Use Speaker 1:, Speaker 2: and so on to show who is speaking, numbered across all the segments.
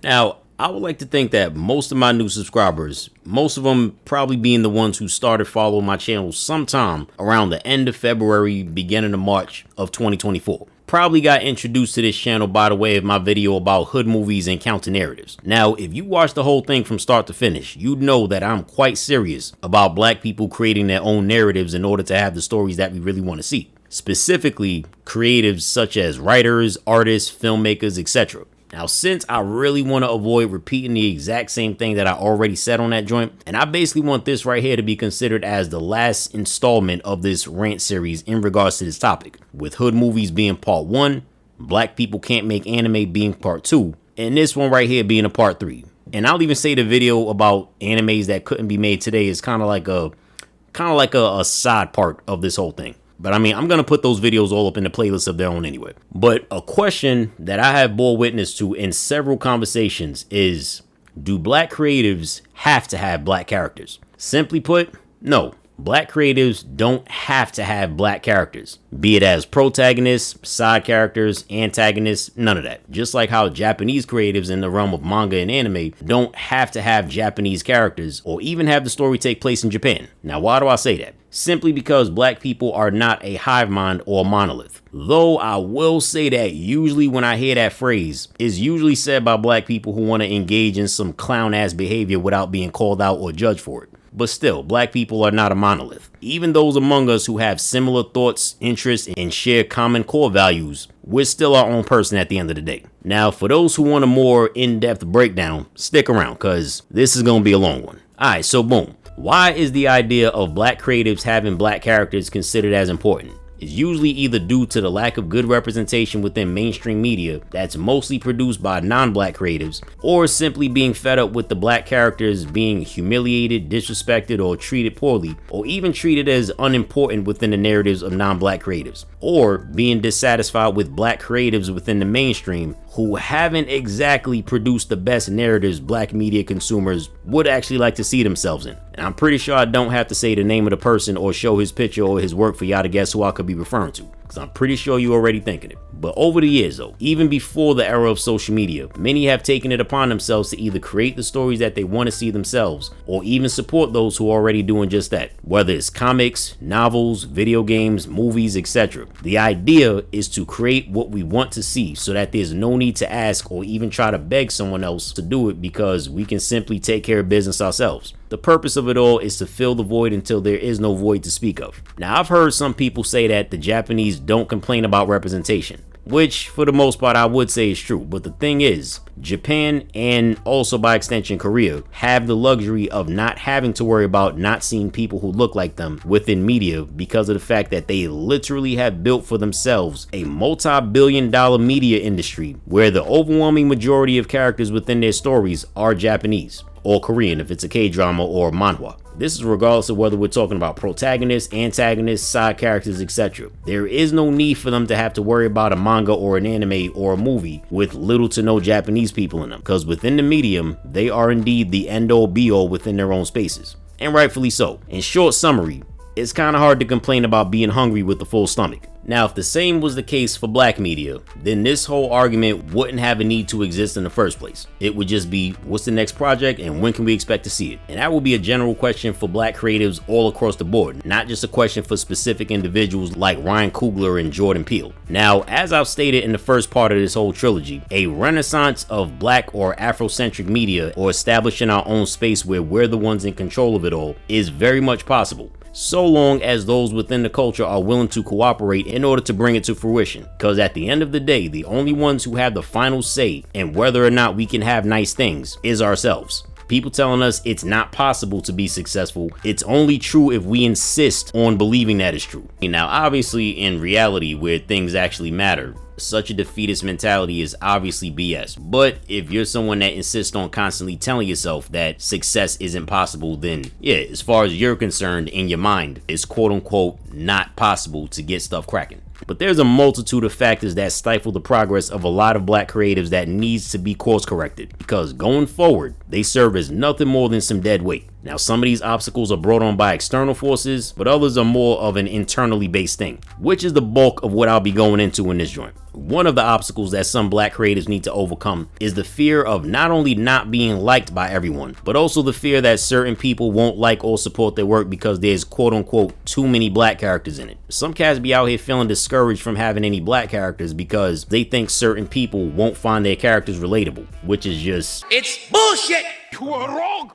Speaker 1: Now, I would like to think that most of my new subscribers, most of them probably being the ones who started following my channel sometime around the end of February, beginning of March of 2024, probably got introduced to this channel by the way of my video about hood movies and counter narratives. Now, if you watch the whole thing from start to finish, you'd know that I'm quite serious about black people creating their own narratives in order to have the stories that we really want to see. Specifically, creatives such as writers, artists, filmmakers, etc. Now, since I really want to avoid repeating the exact same thing that I already said on that joint, and I basically want this right here to be considered as the last installment of this rant series in regards to this topic, with hood movies being part 1, black people can't make anime being part 2, and this one right here being a part 3. And I'll even say the video about animes that couldn't be made today is kind of like a side part of this whole thing. But I mean, I'm going to put those videos all up in the playlist of their own anyway. But a question that I have bore witness to in several conversations is, do black creatives have to have black characters? Simply put, no. Black creatives don't have to have black characters, be it as protagonists, side characters, antagonists, none of that. Just like how Japanese creatives in the realm of manga and anime don't have to have Japanese characters or even have the story take place in Japan. Now, why do I say that? Simply because black people are not a hive mind or a monolith. Though I will say that usually when I hear that phrase, it's usually said by black people who want to engage in some clown ass behavior without being called out or judged for it. But still, black people are not a monolith. Even those among us who have similar thoughts, interests, and share common core values, we're still our own person at the end of the day. Now, for those who want a more in-depth breakdown, stick around, cause this is gonna be a long one. Alright, so boom. Why is the idea of black creatives having black characters considered as important? It's usually either due to the lack of good representation within mainstream media that's mostly produced by non-black creatives, or simply being fed up with the black characters being humiliated, disrespected, or treated poorly, or even treated as unimportant within the narratives of non-black creatives, or being dissatisfied with black creatives within the mainstream who haven't exactly produced the best narratives black media consumers would actually like to see themselves in. And I'm pretty sure I don't have to say the name of the person or show his picture or his work for y'all to guess who I could be referring to, because I'm pretty sure you already thinking it. But over the years though, even before the era of social media, many have taken it upon themselves to either create the stories that they want to see themselves, or even support those who are already doing just that, whether it's comics, novels, video games, movies, etc. The idea is to create what we want to see so that there's no need to ask or even try to beg someone else to do it, because we can simply take care of business ourselves. The purpose of it all is to fill the void until there is no void to speak of. Now, I've heard some people say that the Japanese don't complain about representation, which for the most part I would say is true. But the thing is, Japan, and also by extension Korea, have the luxury of not having to worry about not seeing people who look like them within media, because of the fact that they literally have built for themselves a multi-billion-dollar media industry where the overwhelming majority of characters within their stories are Japanese, or Korean if it's a K-drama or manhwa. This is regardless of whether we're talking about protagonists, antagonists, side characters, etc. There is no need for them to have to worry about a manga or an anime or a movie with little to no Japanese people in them, because within the medium, they are indeed the end-all be-all within their own spaces. And rightfully so. In short summary, it's kind of hard to complain about being hungry with a full stomach. Now, if the same was the case for black media, then this whole argument wouldn't have a need to exist in the first place. It would just be, what's the next project and when can we expect to see it? And that will be a general question for black creatives all across the board, not just a question for specific individuals like Ryan Coogler and Jordan Peele. Now, as I've stated in the first part of this whole trilogy, a renaissance of black or Afrocentric media, or establishing our own space where we're the ones in control of it all, is very much possible, so long as those within the culture are willing to cooperate in order to bring it to fruition. Because at the end of the day, the only ones who have the final say in whether or not we can have nice things is ourselves. People telling us it's not possible to be successful, it's only true if we insist on believing that it's true. Now, obviously, in reality, where things actually matter, such a defeatist mentality is obviously BS. But if you're someone that insists on constantly telling yourself that success isn't possible, then yeah, as far as you're concerned, in your mind, it's quote unquote not possible to get stuff cracking. But there's a multitude of factors that stifle the progress of a lot of black creatives that needs to be course corrected, because going forward, they serve as nothing more than some dead weight. Now, some of these obstacles are brought on by external forces, but others are more of an internally based thing, which is the bulk of what I'll be going into in this joint. One of the obstacles that some black creators need to overcome is the fear of not only not being liked by everyone, but also the fear that certain people won't like or support their work because there's quote unquote too many black characters in it. Some cats be out here feeling discouraged from having any black characters because they think certain people won't find their characters relatable, which is just...
Speaker 2: It's bullshit!
Speaker 3: You are wrong!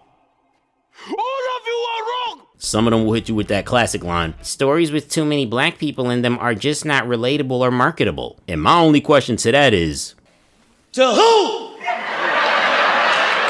Speaker 3: All of you are wrong!
Speaker 1: Some of them will hit you with that classic line, stories with too many black people in them are just not relatable or marketable. And my only question to that is,
Speaker 2: To who?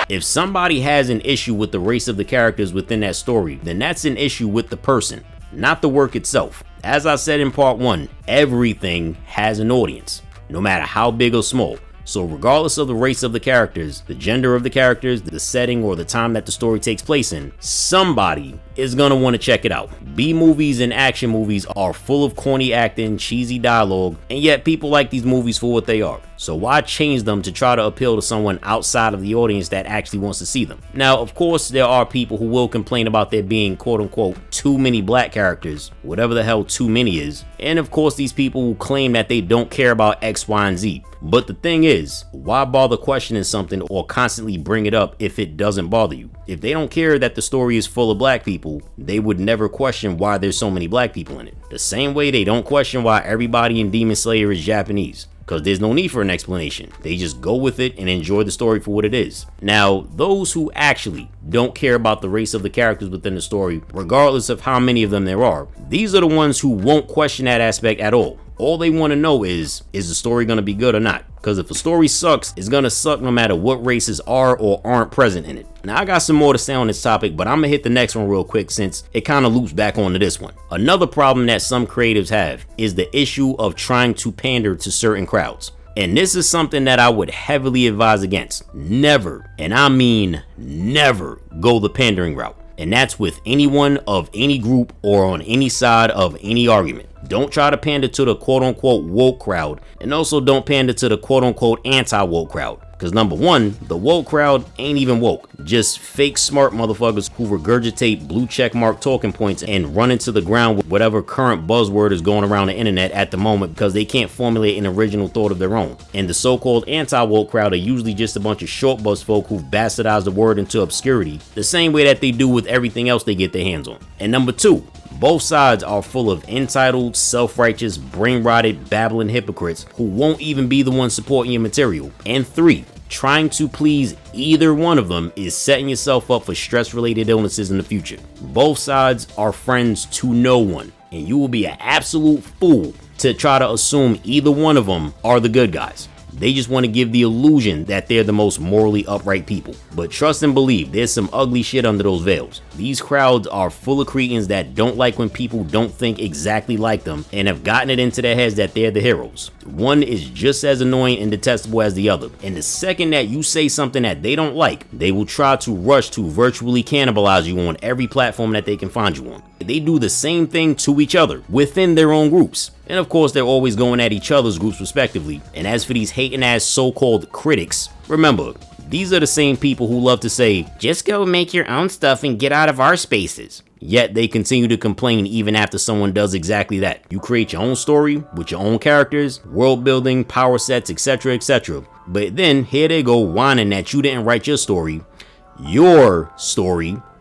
Speaker 1: if somebody has an issue with the race of the characters within that story, then that's an issue with the person, not the work itself. As I said in part 1, everything has an audience, no matter how big or small. So regardless of the race of the characters, the gender of the characters, the setting, or the time that the story takes place in, somebody is gonna want to check it out. B movies and action movies are full of corny acting, cheesy dialogue, and yet people like these movies for what they are. So why change them to try to appeal to someone outside of the audience that actually wants to see them? Now, of course, there are people who will complain about there being quote unquote too many black characters, whatever the hell too many is. And of course, these people will claim that they don't care about X, Y, and Z. But the thing is, why bother questioning something or constantly bring it up if it doesn't bother you? If they don't care that the story is full of black people, they would never question why there's so many black people in it. The same way they don't question why everybody in Demon Slayer is Japanese, because there's no need for an explanation. They just go with it and enjoy the story for what it is. Now, those who actually don't care about the race of the characters within the story, regardless of how many of them there are, these are the ones who won't question that aspect at all. All they want to know is the story going to be good or not? Because if a story sucks, it's going to suck no matter what races are or aren't present in it. Now, I got some more to say on this topic, but I'm going to hit the next one real quick since it kind of loops back onto this one. Another problem that some creatives have is the issue of trying to pander to certain crowds. And this is something that I would heavily advise against. Never, and I mean never, go the pandering route. And that's with anyone of any group or on any side of any argument. Don't try to pander to the quote-unquote woke crowd, and also don't pander to the quote-unquote anti-woke crowd. Because number one, the woke crowd ain't even woke. Just fake smart motherfuckers who regurgitate blue checkmark talking points and run into the ground with whatever current buzzword is going around the internet at the moment because they can't formulate an original thought of their own. And the so-called anti-woke crowd are usually just a bunch of short buzz folk who've bastardized the word into obscurity, the same way that they do with everything else they get their hands on. And number two, both sides are full of entitled, self-righteous, brain-rotted, babbling hypocrites who won't even be the ones supporting your material. And three, trying to please either one of them is setting yourself up for stress-related illnesses in the future. Both sides are friends to no one, and you will be an absolute fool to try to assume either one of them are the good guys. They just want to give the illusion that they're the most morally upright people. But trust and believe, there's some ugly shit under those veils. These crowds are full of cretins that don't like when people don't think exactly like them and have gotten it into their heads that they're the heroes. One is just as annoying and detestable as the other. And the second that you say something that they don't like, they will try to rush to virtually cannibalize you on every platform that they can find you on. They do the same thing to each other within their own groups. And of course, they're always going at each other's groups respectively. And as for these hating ass so-called critics, remember, these are the same people who love to say, just go make your own stuff and get out of our spaces. Yet they continue to complain even after someone does exactly that. You create your own story with your own characters, world building, power sets, etc., etc. But then here they go whining that you didn't write your story,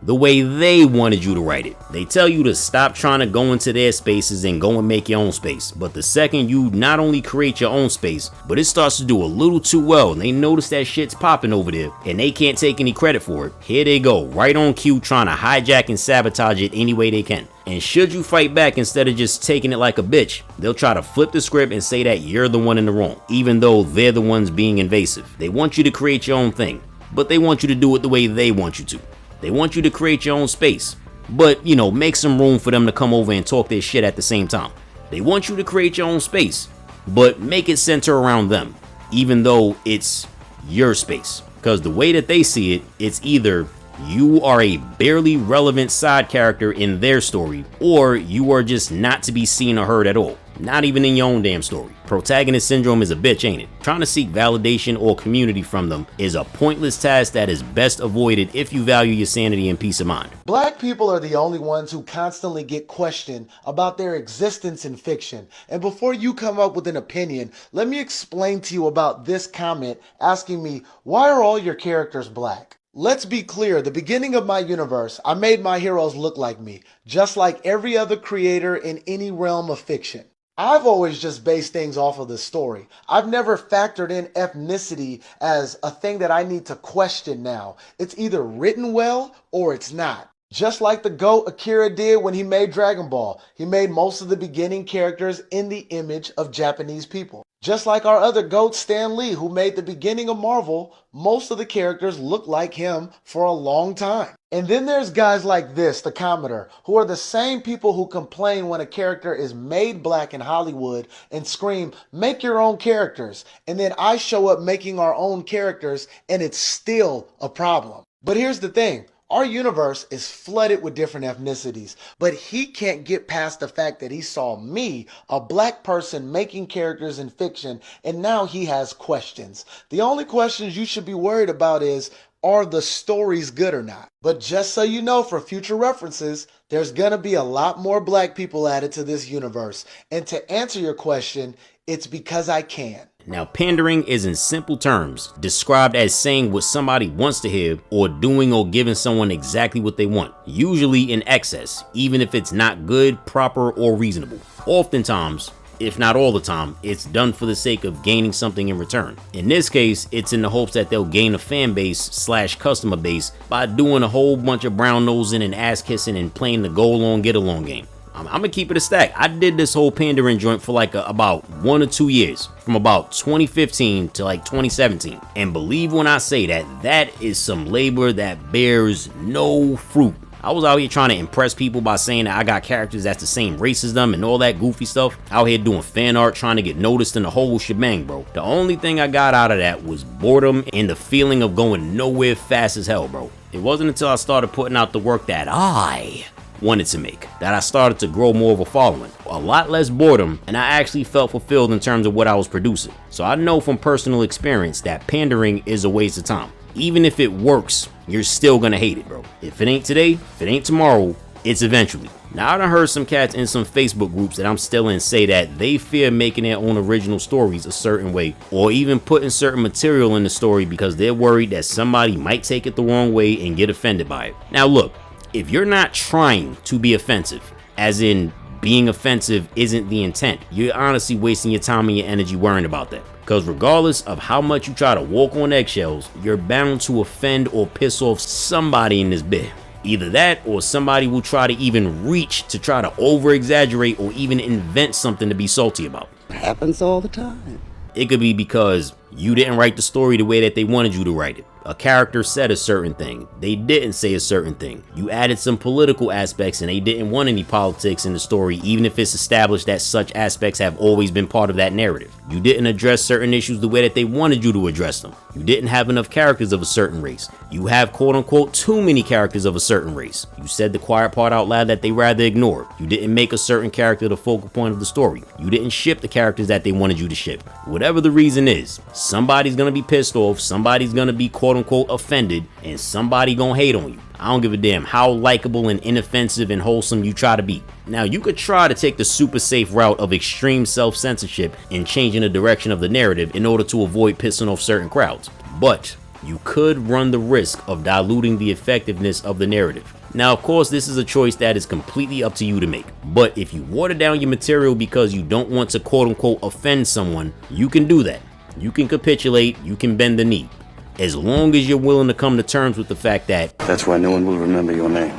Speaker 1: the way they wanted you to write it. They tell you to stop trying to go into their spaces and go and make your own space. But the second you not only create your own space, but it starts to do a little too well and they notice that shit's popping over there and they can't take any credit for it, here they go, right on cue trying to hijack and sabotage it any way they can. And should you fight back instead of just taking it like a bitch, they'll try to flip the script and say that you're the one in the wrong, even though they're the ones being invasive. They want you to create your own thing, but they want you to do it the way they want you to. They want you to create your own space, but, you know, make some room for them to come over and talk their shit at the same time. They want you to create your own space, but make it center around them, even though it's your space. Because the way that they see it, it's either you are a barely relevant side character in their story, or you are just not to be seen or heard at all. Not even in your own damn story. Protagonist syndrome is a bitch, ain't it? Trying to seek validation or community from them is a pointless task that is best avoided if you value your sanity and peace of mind.
Speaker 4: Black people are the only ones who constantly get questioned about their existence in fiction. And before you come up with an opinion, let me explain to you about this comment asking me, why are all your characters black? Let's be clear, the beginning of my universe, I made my heroes look like me, just like every other creator in any realm of fiction. I've always just based things off of the story. I've never factored in ethnicity as a thing that I need to question now. It's either written well or it's not. Just like the GOAT Akira did when he made Dragon Ball, he made most of the beginning characters in the image of Japanese people. Just like our other GOAT Stan Lee, who made the beginning of Marvel, most of the characters look like him for a long time. And then there's guys like this, the commenter, who are the same people who complain when a character is made black in Hollywood and scream, make your own characters. And then I show up making our own characters and it's still a problem. But here's the thing. Our universe is flooded with different ethnicities, but he can't get past the fact that he saw me, a black person, making characters in fiction, and now he has questions. The only questions you should be worried about is, are the stories good or not? But just so you know, for future references, there's gonna be a lot more black people added to this universe. And to answer your question, it's because I can.
Speaker 1: Now, pandering is in simple terms described as saying what somebody wants to hear or doing or giving someone exactly what they want, usually in excess, even if it's not good, proper, or reasonable. Oftentimes, if not all the time, it's done for the sake of gaining something in return. In this case, it's in the hopes that they'll gain a fan base / customer base by doing a whole bunch of brown nosing and ass kissing and playing the go along get along game. I'm gonna keep it a stack. I did this whole pandering joint for like about 1 or 2 years, from about 2015 to like 2017. And believe when I say that, that is some labor that bears no fruit. I was out here trying to impress people by saying that I got characters that's the same race as them and all that goofy stuff. Out here doing fan art, trying to get noticed in the whole shebang, bro. The only thing I got out of that was boredom and the feeling of going nowhere fast as hell, bro. It wasn't until I started putting out the work that I wanted to make that I started to grow more of a following, a lot less boredom, and I actually felt fulfilled in terms of what I was producing. So I know from personal experience that pandering is a waste of time. Even if it works, you're still gonna hate it, bro. If it ain't today, if it ain't tomorrow, it's eventually. Now, I done heard some cats in some Facebook groups that I'm still in say that they fear making their own original stories a certain way, or even putting certain material in the story because they're worried that somebody might take it the wrong way and get offended by it. Now look, if you're not trying to be offensive, as in being offensive isn't the intent, you're honestly wasting your time and your energy worrying about that. Because regardless of how much you try to walk on eggshells, you're bound to offend or piss off somebody in this bit. Either that or somebody will try to even reach to try to over exaggerate or even invent something to be salty about.
Speaker 5: Happens all the time.
Speaker 1: It could be because you didn't write the story the way that they wanted you to write it. A character said a certain thing, they didn't say a certain thing. You added some political aspects and they didn't want any politics in the story, even if it's established that such aspects have always been part of that narrative. You didn't address certain issues the way that they wanted you to address them. You didn't have enough characters of a certain race. You have quote unquote too many characters of a certain race. You said the quiet part out loud that they rather ignored. You didn't make a certain character the focal point of the story. You didn't ship the characters that they wanted you to ship. Whatever the reason is, somebody's gonna be pissed off, somebody's gonna be quote unquote offended, and somebody gonna hate on you. I don't give a damn how likable and inoffensive and wholesome you try to be. Now, you could try to take the super safe route of extreme self-censorship and changing the direction of the narrative in order to avoid pissing off certain crowds, but you could run the risk of diluting the effectiveness of the narrative. Now, of course, this is a choice that is completely up to you to make, but if you water down your material because you don't want to quote unquote offend someone, you can do that. You can capitulate, you can bend the knee, as long as you're willing to come to terms with the fact that
Speaker 5: That's why no one will remember your name.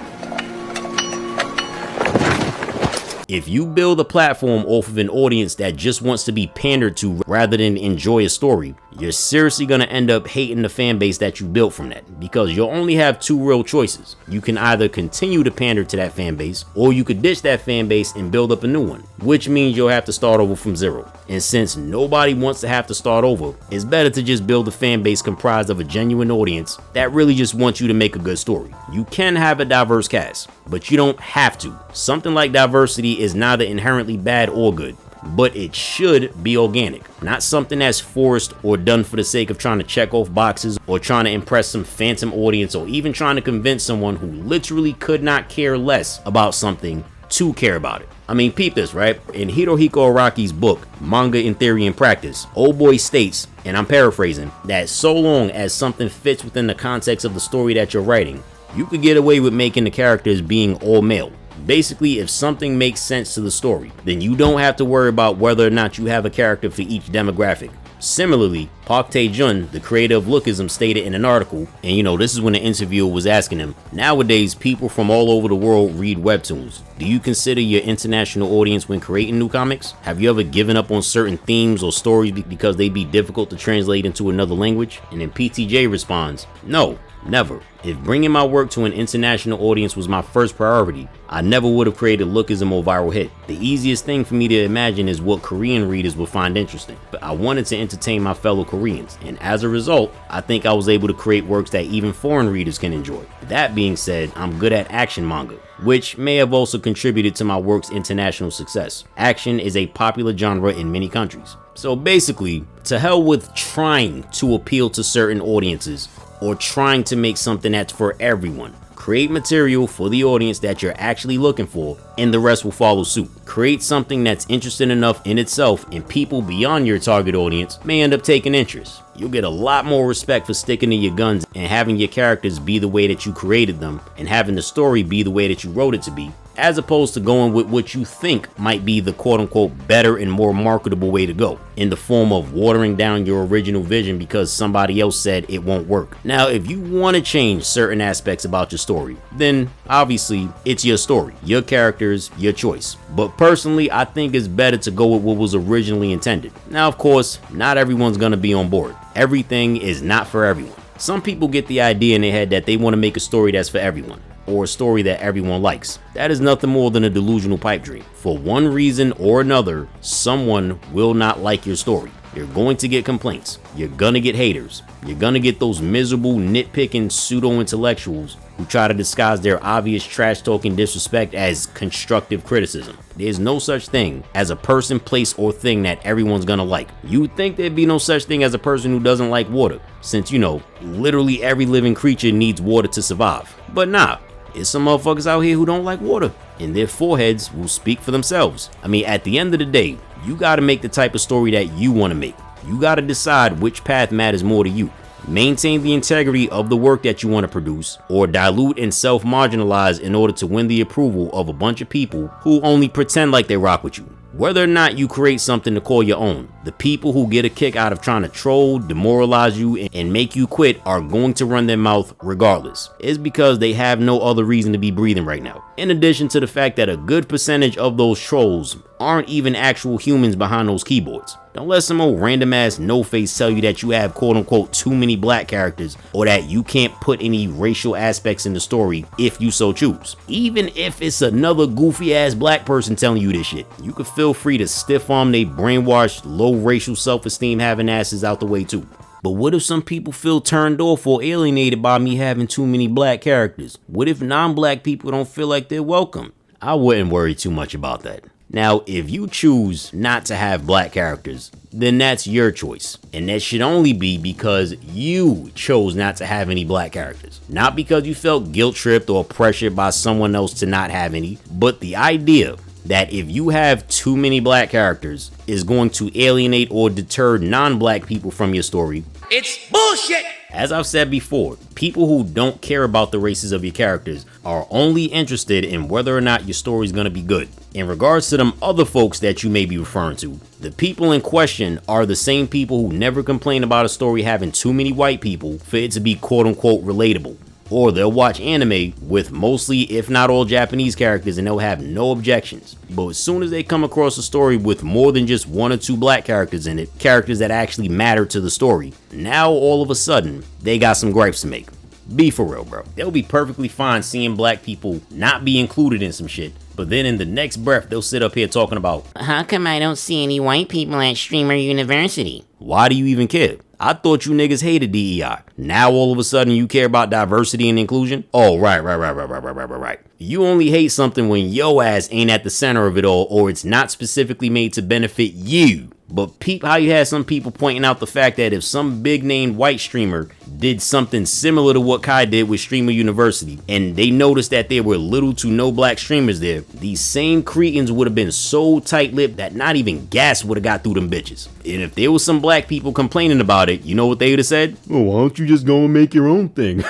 Speaker 1: if you build a platform off of an audience that just wants to be pandered to rather than enjoy a story, you're seriously going to end up hating the fan base that you built from that, because you'll only have two real choices. You can either continue to pander to that fan base, or you could ditch that fan base and build up a new one, which means you'll have to start over from zero. And since nobody wants to have to start over, it's better to just build a fan base comprised of a genuine audience that really just wants you to make a good story. You can have a diverse cast, but you don't have to. Something like diversity is neither inherently bad or good. but it should be organic, not something that's forced or done for the sake of trying to check off boxes or trying to impress some phantom audience or even trying to convince someone who literally could not care less about something to care about it. I mean, peep this, right? In Hirohiko Araki's book, Manga in Theory and Practice, old boy states, and I'm paraphrasing, that so long as something fits within the context of the story that you're writing, you could get away with making the characters being all male. Basically, if something makes sense to the story, then you don't have to worry about whether or not you have a character for each demographic. Similarly, Park Tae-jun, the creator of Lookism, stated in an article, and this is when the interviewer was asking him, nowadays people from all over the world read webtoons. Do you consider your international audience when creating new comics? Have you ever given up on certain themes or stories because they'd be difficult to translate into another language? And then PTJ responds, no, never. If bringing my work to an international audience was my first priority, I never would have created Lookism or Viral Hit. The easiest thing for me to imagine is what Korean readers would find interesting, but I wanted to entertain my fellow Koreans, and as a result, I think I was able to create works that even foreign readers can enjoy. That being said, I'm good at action manga, which may have also contributed to my work's international success. Action is a popular genre in many countries. So basically, to hell with trying to appeal to certain audiences or trying to make something that's for everyone. Create material for the audience that you're actually looking for, and the rest will follow suit. Create something that's interesting enough in itself, and people beyond your target audience may end up taking interest. You'll get a lot more respect for sticking to your guns and having your characters be the way that you created them, and having the story be the way that you wrote it to be, as opposed to going with what you think might be the quote-unquote better and more marketable way to go, in the form of watering down your original vision because somebody else said it won't work. Now, if you want to change certain aspects about your story, then obviously it's your story, your characters, your choice. But personally, I think it's better to go with what was originally intended. Now, of course, not everyone's gonna be on board. Everything is not for everyone. Some people get the idea in their head that they want to make a story that's for everyone, or a story that everyone likes. That is nothing more than a delusional pipe dream. For one reason or another, someone will not like your story. You're going to get complaints. You're gonna get haters. You're gonna get those miserable, nitpicking pseudo-intellectuals who try to disguise their obvious trash-talking disrespect as constructive criticism. There's no such thing as a person, place, or thing that everyone's gonna like. You would think there'd be no such thing as a person who doesn't like water, since, literally every living creature needs water to survive. But nah, there's some motherfuckers out here who don't like water, and their foreheads will speak for themselves. I mean, at the end of the day, you gotta make the type of story that you wanna make. You gotta decide which path matters more to you. Maintain the integrity of the work that you want to produce, or dilute and self-marginalize in order to win the approval of a bunch of people who only pretend like they rock with you. Whether or not you create something to call your own, the people who get a kick out of trying to troll, demoralize you, and make you quit are going to run their mouth regardless. It's because they have no other reason to be breathing right now. In addition to the fact that a good percentage of those trolls aren't even actual humans behind those keyboards. Don't let some old random ass no-face tell you that you have quote-unquote too many black characters, or that you can't put any racial aspects in the story if you so choose. Even if it's another goofy ass black person telling you this shit, you can feel free to stiff arm they brainwashed, low racial self-esteem having asses out the way too. But what if some people feel turned off or alienated by me having too many black characters? What if non-black people don't feel like they're welcome? I wouldn't worry too much about that. Now, if you choose not to have black characters, then that's your choice. And that should only be because you chose not to have any black characters. Not because you felt guilt-tripped or pressured by someone else to not have any, but the idea that if you have too many black characters is going to alienate or deter non-black people from your story.
Speaker 2: It's bullshit!
Speaker 1: As I've said before, people who don't care about the races of your characters are only interested in whether or not your story is going to be good. In regards to them other folks that you may be referring to, the people in question are the same people who never complain about a story having too many white people for it to be quote-unquote relatable. Or they'll watch anime with mostly, if not all, Japanese characters and they'll have no objections. But as soon as they come across a story with more than just one or two black characters in it, characters that actually matter to the story, now all of a sudden, they got some gripes to make. Be for real, bro. They'll be perfectly fine seeing black people not be included in some shit, but then in the next breath, they'll sit up here talking about, how come I don't see any white people at Streamer University? Why do you even care? I thought you niggas hated DEI. Now all of a sudden you care about diversity and inclusion? Oh, right. You only hate something when yo ass ain't at the center of it all, or it's not specifically made to benefit you. But peep how you had some people pointing out the fact that if some big named white streamer did something similar to what Kai did with Streamer University, and they noticed that there were little to no black streamers there, these same cretins would have been so tight-lipped that not even gas would have got through them bitches. And if there was some black people complaining about it, you know what they would have said? Oh, why don't you just go and make your own thing?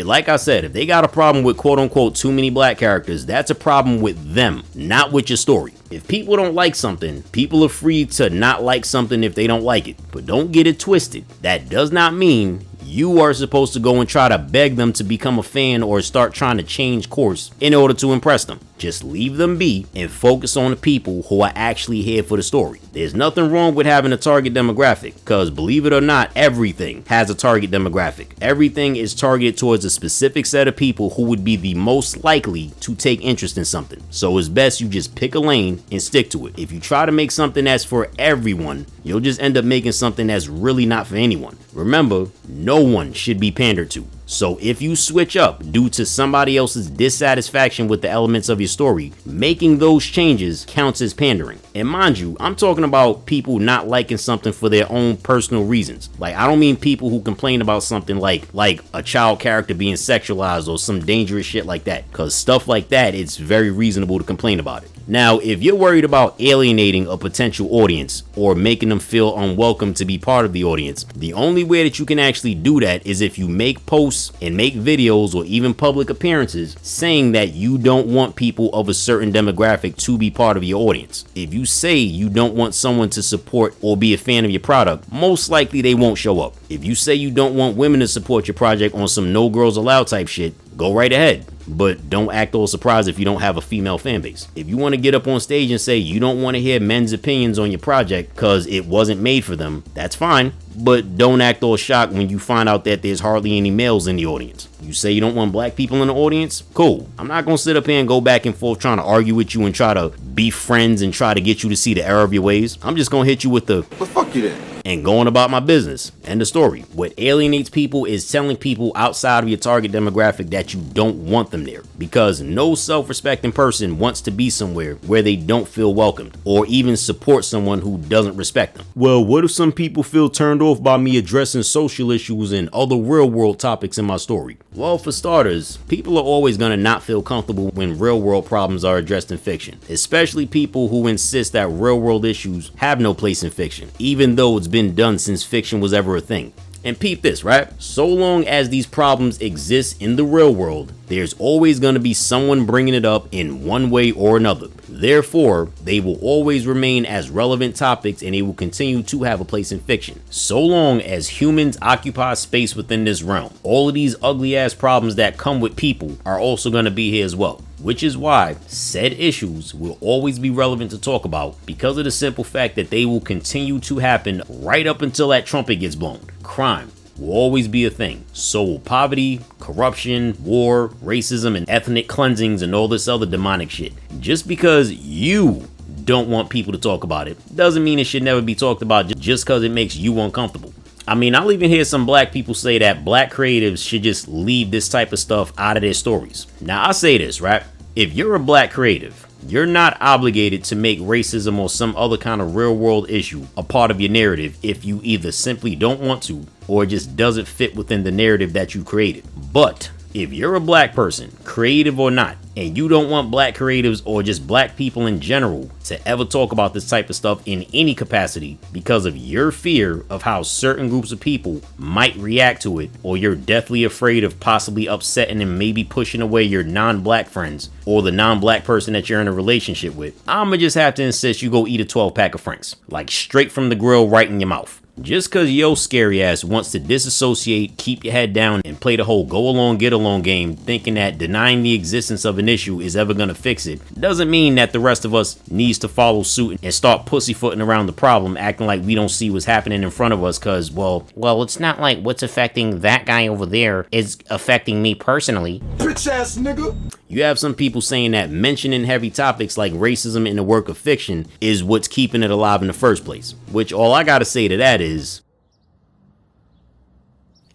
Speaker 1: Like I said, if they got a problem with quote-unquote too many black characters, that's a problem with them, not with your story. If people don't like something, people are free to not like something if they don't like it. But don't get it twisted. That does not mean you are supposed to go and try to beg them to become a fan or start trying to change course in order to impress them. Just leave them be and focus on the people who are actually here for the story. There's nothing wrong with having a target demographic, because believe it or not, everything has a target demographic. Everything is targeted towards a specific set of people who would be the most likely to take interest in something. So it's best you just pick a lane and stick to it. If you try to make something that's for everyone, you'll just end up making something that's really not for anyone. Remember, no one should be pandered to. So if you switch up due to somebody else's dissatisfaction with the elements of your story, making those changes counts as pandering. And mind you, I'm talking about people not liking something for their own personal reasons. Like, I don't mean people who complain about something like a child character being sexualized or some dangerous shit like that. Because stuff like that, it's very reasonable to complain about it. Now, if you're worried about alienating a potential audience or making them feel unwelcome to be part of the audience, the only way that you can actually do that is if you make posts and make videos or even public appearances saying that you don't want people of a certain demographic to be part of your audience. If you say you don't want someone to support or be a fan of your product, most likely they won't show up. If you say you don't want women to support your project on some no girls allowed type shit, go right ahead. But don't act all surprised if you don't have a female fan base. If you want to get up on stage and say you don't want to hear men's opinions on your project because it wasn't made for them, that's fine. But don't act all shocked when you find out that there's hardly any males in the audience. You say you don't want black people in the audience? Cool. I'm not going to sit up here and go back and forth trying to argue with you and try to be friends and try to get you to see the error of your ways. I'm just going to hit you with the
Speaker 3: Well, fuck you then.
Speaker 1: and going about my business. End of story. What alienates people is telling people outside of your target demographic that you don't want them there, because no self-respecting person wants to be somewhere where they don't feel welcomed or even support someone who doesn't respect them. Well, what if some people feel turned off by me addressing social issues and other real world topics in my story? Well, for starters, people are always going to not feel comfortable when real world problems are addressed in fiction, especially people who insist that real world issues have no place in fiction, even though it's been done since fiction was ever a thing. And peep this, right? So long as these problems exist in the real world, there's always going to be someone bringing it up in one way or another. Therefore, they will always remain as relevant topics and they will continue to have a place in fiction. So long as humans occupy space within this realm, all of these ugly ass problems that come with people are also going to be here as well. Which is why said issues will always be relevant to talk about, because of the simple fact that they will continue to happen right up until that trumpet gets blown. Crime will always be a thing. So will poverty, corruption, war, racism, and ethnic cleansings and all this other demonic shit. Just because you don't want people to talk about it doesn't mean it should never be talked about just because it makes you uncomfortable. I mean, I'll even hear some black people say that black creatives should just leave this type of stuff out of their stories. Now, I say this, right? If you're a black creative, you're not obligated to make racism or some other kind of real world issue a part of your narrative if you either simply don't want to or it just doesn't fit within the narrative that you created. But if you're a black person, creative or not, and you don't want black creatives or just black people in general to ever talk about this type of stuff in any capacity because of your fear of how certain groups of people might react to it, or you're deathly afraid of possibly upsetting and maybe pushing away your non-black friends or the non-black person that you're in a relationship with, I'ma just have to insist you go eat a 12-pack of Franks, like straight from the grill right in your mouth. Just cause yo scary ass wants to disassociate, keep your head down, and play the whole go along get along game thinking that denying the existence of an issue is ever gonna fix it, doesn't mean that the rest of us needs to follow suit and start pussyfooting around the problem acting like we don't see what's happening in front of us cause, well, it's not like what's affecting that guy over there is affecting me personally.
Speaker 3: Bitch ass nigga.
Speaker 1: You have some people saying that mentioning heavy topics like racism in the work of fiction is what's keeping it alive in the first place, which all I gotta say to that is,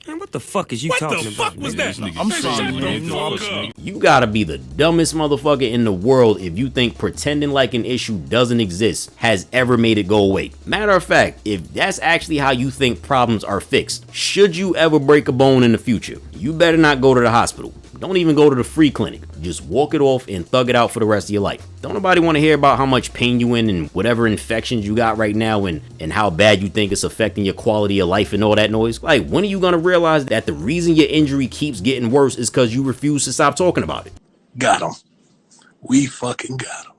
Speaker 6: Man, what the fuck is you talking about?
Speaker 3: What the fuck was that? I'm sorry,
Speaker 1: you gotta be the dumbest motherfucker in the world if you think pretending like an issue doesn't exist has ever made it go away. Matter of fact, if that's actually how you think problems are fixed, should you ever break a bone in the future, you better not go to the hospital. Don't even go to the free clinic. Just walk it off and thug it out for the rest of your life. Don't nobody want to hear about how much pain you in and whatever infections you got right now and how bad you think it's affecting your quality of life and all that noise. Like, when are you gonna realize that the reason your injury keeps getting worse is because you refuse to stop talking about it?
Speaker 3: Got him. We fucking got him.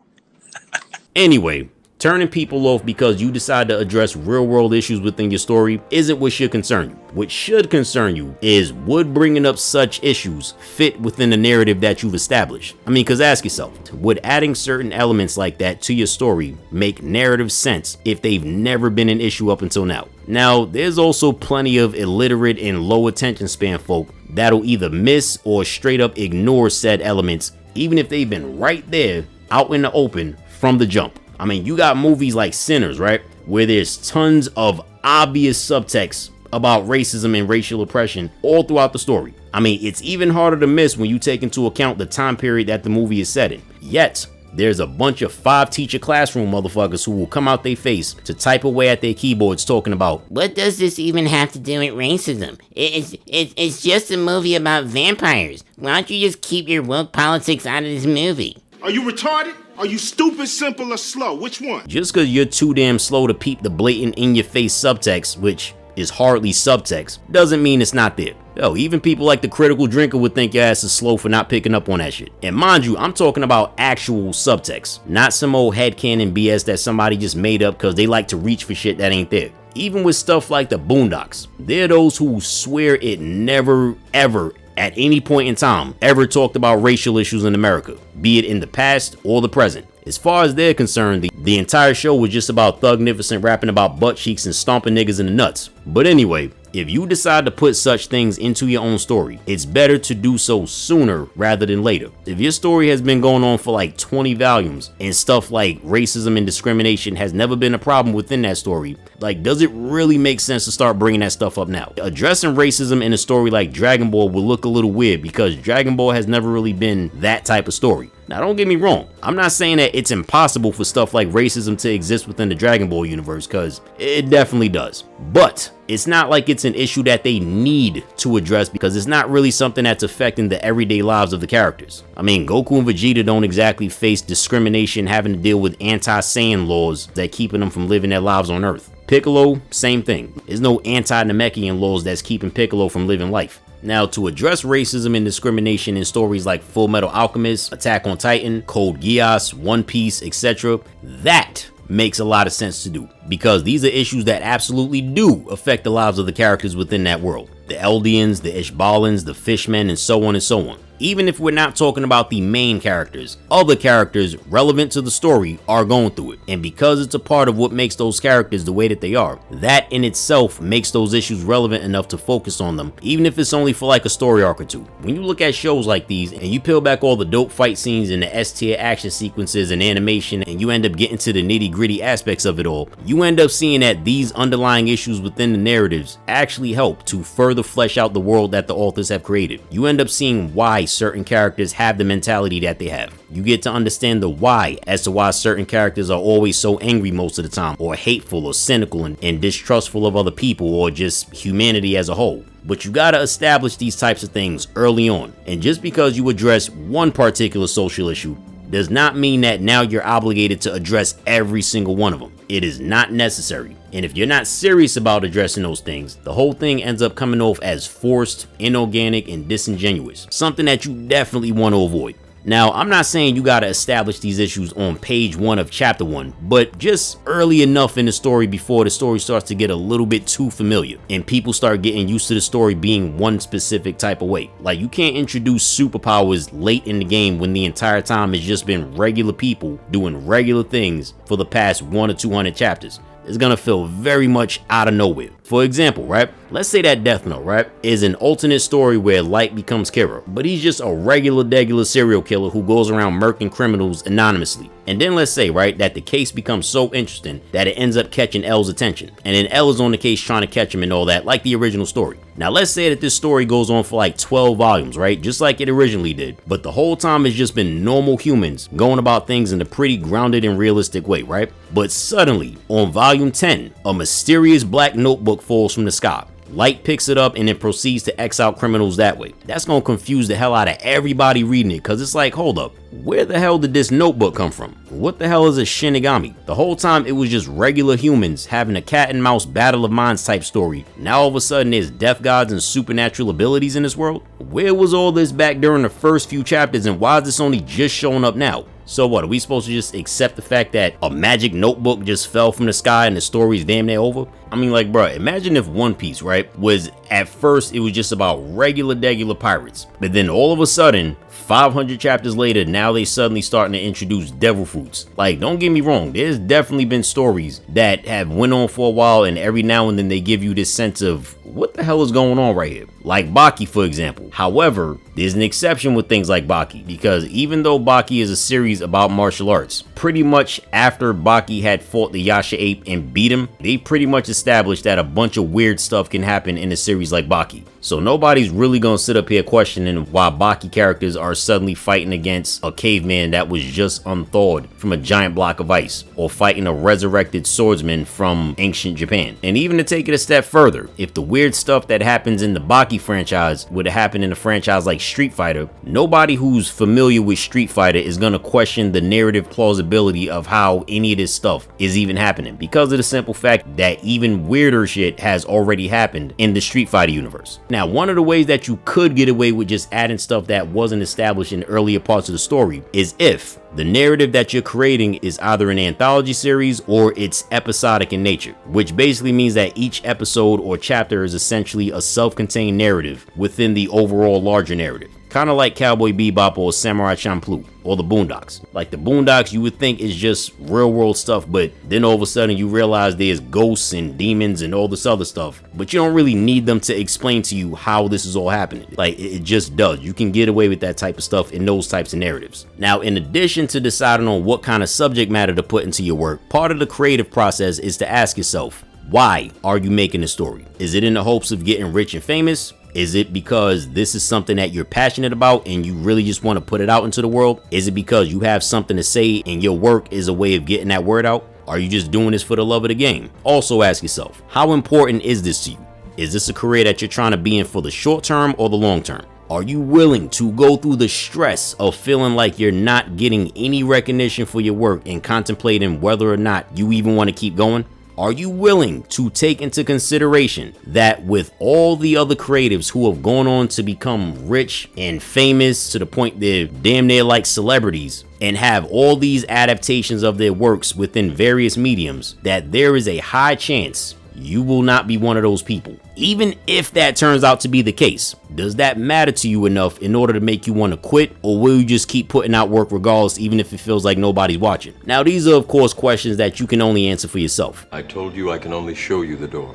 Speaker 1: Anyway, turning people off because you decide to address real world issues within your story isn't what should concern you. What should concern you is, would bringing up such issues fit within the narrative that you've established? I mean, cause ask yourself, would adding certain elements like that to your story make narrative sense if they've never been an issue up until now? Now, there's also plenty of illiterate and low attention span folk that'll either miss or straight up ignore said elements, even if they've been right there out in the open from the jump. I mean, you got movies like Sinners, right? Where there's tons of obvious subtext about racism and racial oppression all throughout the story. I mean, it's even harder to miss when you take into account the time period that the movie is set in. Yet, there's a bunch of 5-teacher classroom motherfuckers who will come out their face to type away at their keyboards talking about,
Speaker 7: what does this even have to do with racism? It's just a movie about vampires. Why don't you just keep your woke politics out of this movie?
Speaker 8: Are you retarded? Are you stupid, simple, or slow? Which one?
Speaker 1: Just cause you're too damn slow to peep the blatant in-your-face subtext, which is hardly subtext, doesn't mean it's not there. Yo, even people like the critical drinker would think your ass is slow for not picking up on that shit. And mind you, I'm talking about actual subtext, not some old headcanon BS that somebody just made up cause they like to reach for shit that ain't there. Even with stuff like the Boondocks, they're those who swear it never, ever, at any point in time, ever talked about racial issues in America, be it in the past or the present. As far as they're concerned, the entire show was just about Thugnificent rapping about butt cheeks and stomping niggas in the nuts. But anyway, if you decide to put such things into your own story, it's better to do so sooner rather than later. If your story has been going on for like 20 volumes and stuff like racism and discrimination has never been a problem within that story, like, does it really make sense to start bringing that stuff up now? Addressing racism in a story like Dragon Ball will look a little weird because Dragon Ball has never really been that type of story. Now, don't get me wrong, I'm not saying that it's impossible for stuff like racism to exist within the Dragon Ball universe, because it definitely does. But it's not like it's an issue that they need to address because it's not really something that's affecting the everyday lives of the characters. I mean, Goku and Vegeta don't exactly face discrimination having to deal with anti-Saiyan laws that keeping them from living their lives on Earth. Piccolo, same thing. There's no anti-Namekian laws that's keeping Piccolo from living life. Now, to address racism and discrimination in stories like Full Metal Alchemist, Attack on Titan, Code Geass, One Piece, etc., that makes a lot of sense to do, because these are issues that absolutely do affect the lives of the characters within that world. The Eldians, the Ishbalans, the Fishmen, and so on and so on. Even if we're not talking about the main characters, other characters relevant to the story are going through it. And because it's a part of what makes those characters the way that they are, that in itself makes those issues relevant enough to focus on them, even if it's only for like a story arc or two. When you look at shows like these and you peel back all the dope fight scenes and the S-tier action sequences and animation, and you end up getting to the nitty-gritty aspects of it all, you end up seeing that these underlying issues within the narratives actually help to further flesh out the world that the authors have created. You end up seeing why certain characters have the mentality that they have. You get to understand the why as to why certain characters are always so angry most of the time, or hateful or cynical and distrustful of other people, or just humanity as a whole. But you gotta establish these types of things early on. And just because you address one particular social issue does not mean that now you're obligated to address every single one of them. It is not necessary. And if you're not serious about addressing those things, the whole thing ends up coming off as forced, inorganic, and disingenuous. Something that you definitely want to avoid. Now, I'm not saying you gotta establish these issues on page 1 of chapter 1, but just early enough in the story before the story starts to get a little bit too familiar and people start getting used to the story being one specific type of way. Like, you can't introduce superpowers late in the game when the entire time it's just been regular people doing regular things for the past 1 or 200 chapters. It's gonna feel very much out of nowhere. For example, right? Let's say that Death Note, right, is an alternate story where Light becomes Kira, but he's just a regular serial killer who goes around murking criminals anonymously. And then let's say, right, that the case becomes so interesting that it ends up catching L's attention. And then L is on the case trying to catch him and all that, like the original story. Now let's say that this story goes on for like 12 volumes, right? Just like it originally did. But the whole time it's just been normal humans going about things in a pretty grounded and realistic way, right? But suddenly, on volume 10, a mysterious black notebook falls from the sky. Light picks it up and then proceeds to X out criminals that way. That's gonna confuse the hell out of everybody reading it, cause it's like, hold up, where the hell did this notebook come from? What the hell is a Shinigami? The whole time it was just regular humans having a cat and mouse battle of minds type story. Now all of a sudden there's death gods and supernatural abilities in this world? Where was all this back during the first few chapters, and why is this only just showing up now? So what, are we supposed to just accept the fact that a magic notebook just fell from the sky and the story's damn near over? I mean, like, bruh, imagine if One Piece, right, was at first it was just about regular pirates, but then all of a sudden 500 chapters later, now they suddenly starting to introduce devil fruits. Like, don't get me wrong, there's definitely been stories that have went on for a while, and every now and then they give you this sense of what the hell is going on right here, like Baki, for example. However, there's an exception with things like Baki, because even though Baki is a series about martial arts, pretty much after Baki had fought the Yasha ape and beat him, they pretty much established that a bunch of weird stuff can happen in a series like Baki. So nobody's really gonna sit up here questioning why Baki characters are suddenly fighting against a caveman that was just unthawed from a giant block of ice, or fighting a resurrected swordsman from ancient Japan. And even to take it a step further, if the weird stuff that happens in the Baki franchise would have happened in a franchise like Street Fighter, nobody who's familiar with Street Fighter is gonna question the narrative plausibility of how any of this stuff is even happening, because of the simple fact that even weirder shit has already happened in the Street Fighter universe. Now, one of the ways that you could get away with just adding stuff that wasn't established in earlier parts of the story is if the narrative that you're creating is either an anthology series or it's episodic in nature, which basically means that each episode or chapter is essentially a self-contained narrative within the overall larger narrative. Kind of like Cowboy Bebop or Samurai Champloo or the Boondocks. Like the Boondocks, you would think is just real world stuff, but then all of a sudden you realize there's ghosts and demons and all this other stuff, but you don't really need them to explain to you how this is all happening. Like, it just does. You can get away with that type of stuff in those types of narratives. Now, in addition to deciding on what kind of subject matter to put into your work, part of the creative process is to ask yourself, why are you making a story? Is it in the hopes of getting rich and famous? Is it because this is something that you're passionate about and you really just want to put it out into the world? Is it because you have something to say and your work is a way of getting that word out? Are you just doing this for the love of the game? Also ask yourself, how important is this to you? Is this a career that you're trying to be in for the short term or the long term? Are you willing to go through the stress of feeling like you're not getting any recognition for your work and contemplating whether or not you even want to keep going? Are you willing to take into consideration that with all the other creatives who have gone on to become rich and famous to the point they're damn near like celebrities and have all these adaptations of their works within various mediums, that there is a high chance you will not be one of those people? Even if that turns out to be the case, does that matter to you enough in order to make you want to quit, or will you just keep putting out work regardless even if it feels like nobody's watching? Now, these are of course questions that you can only answer for yourself.
Speaker 9: I told you I can only show you the door.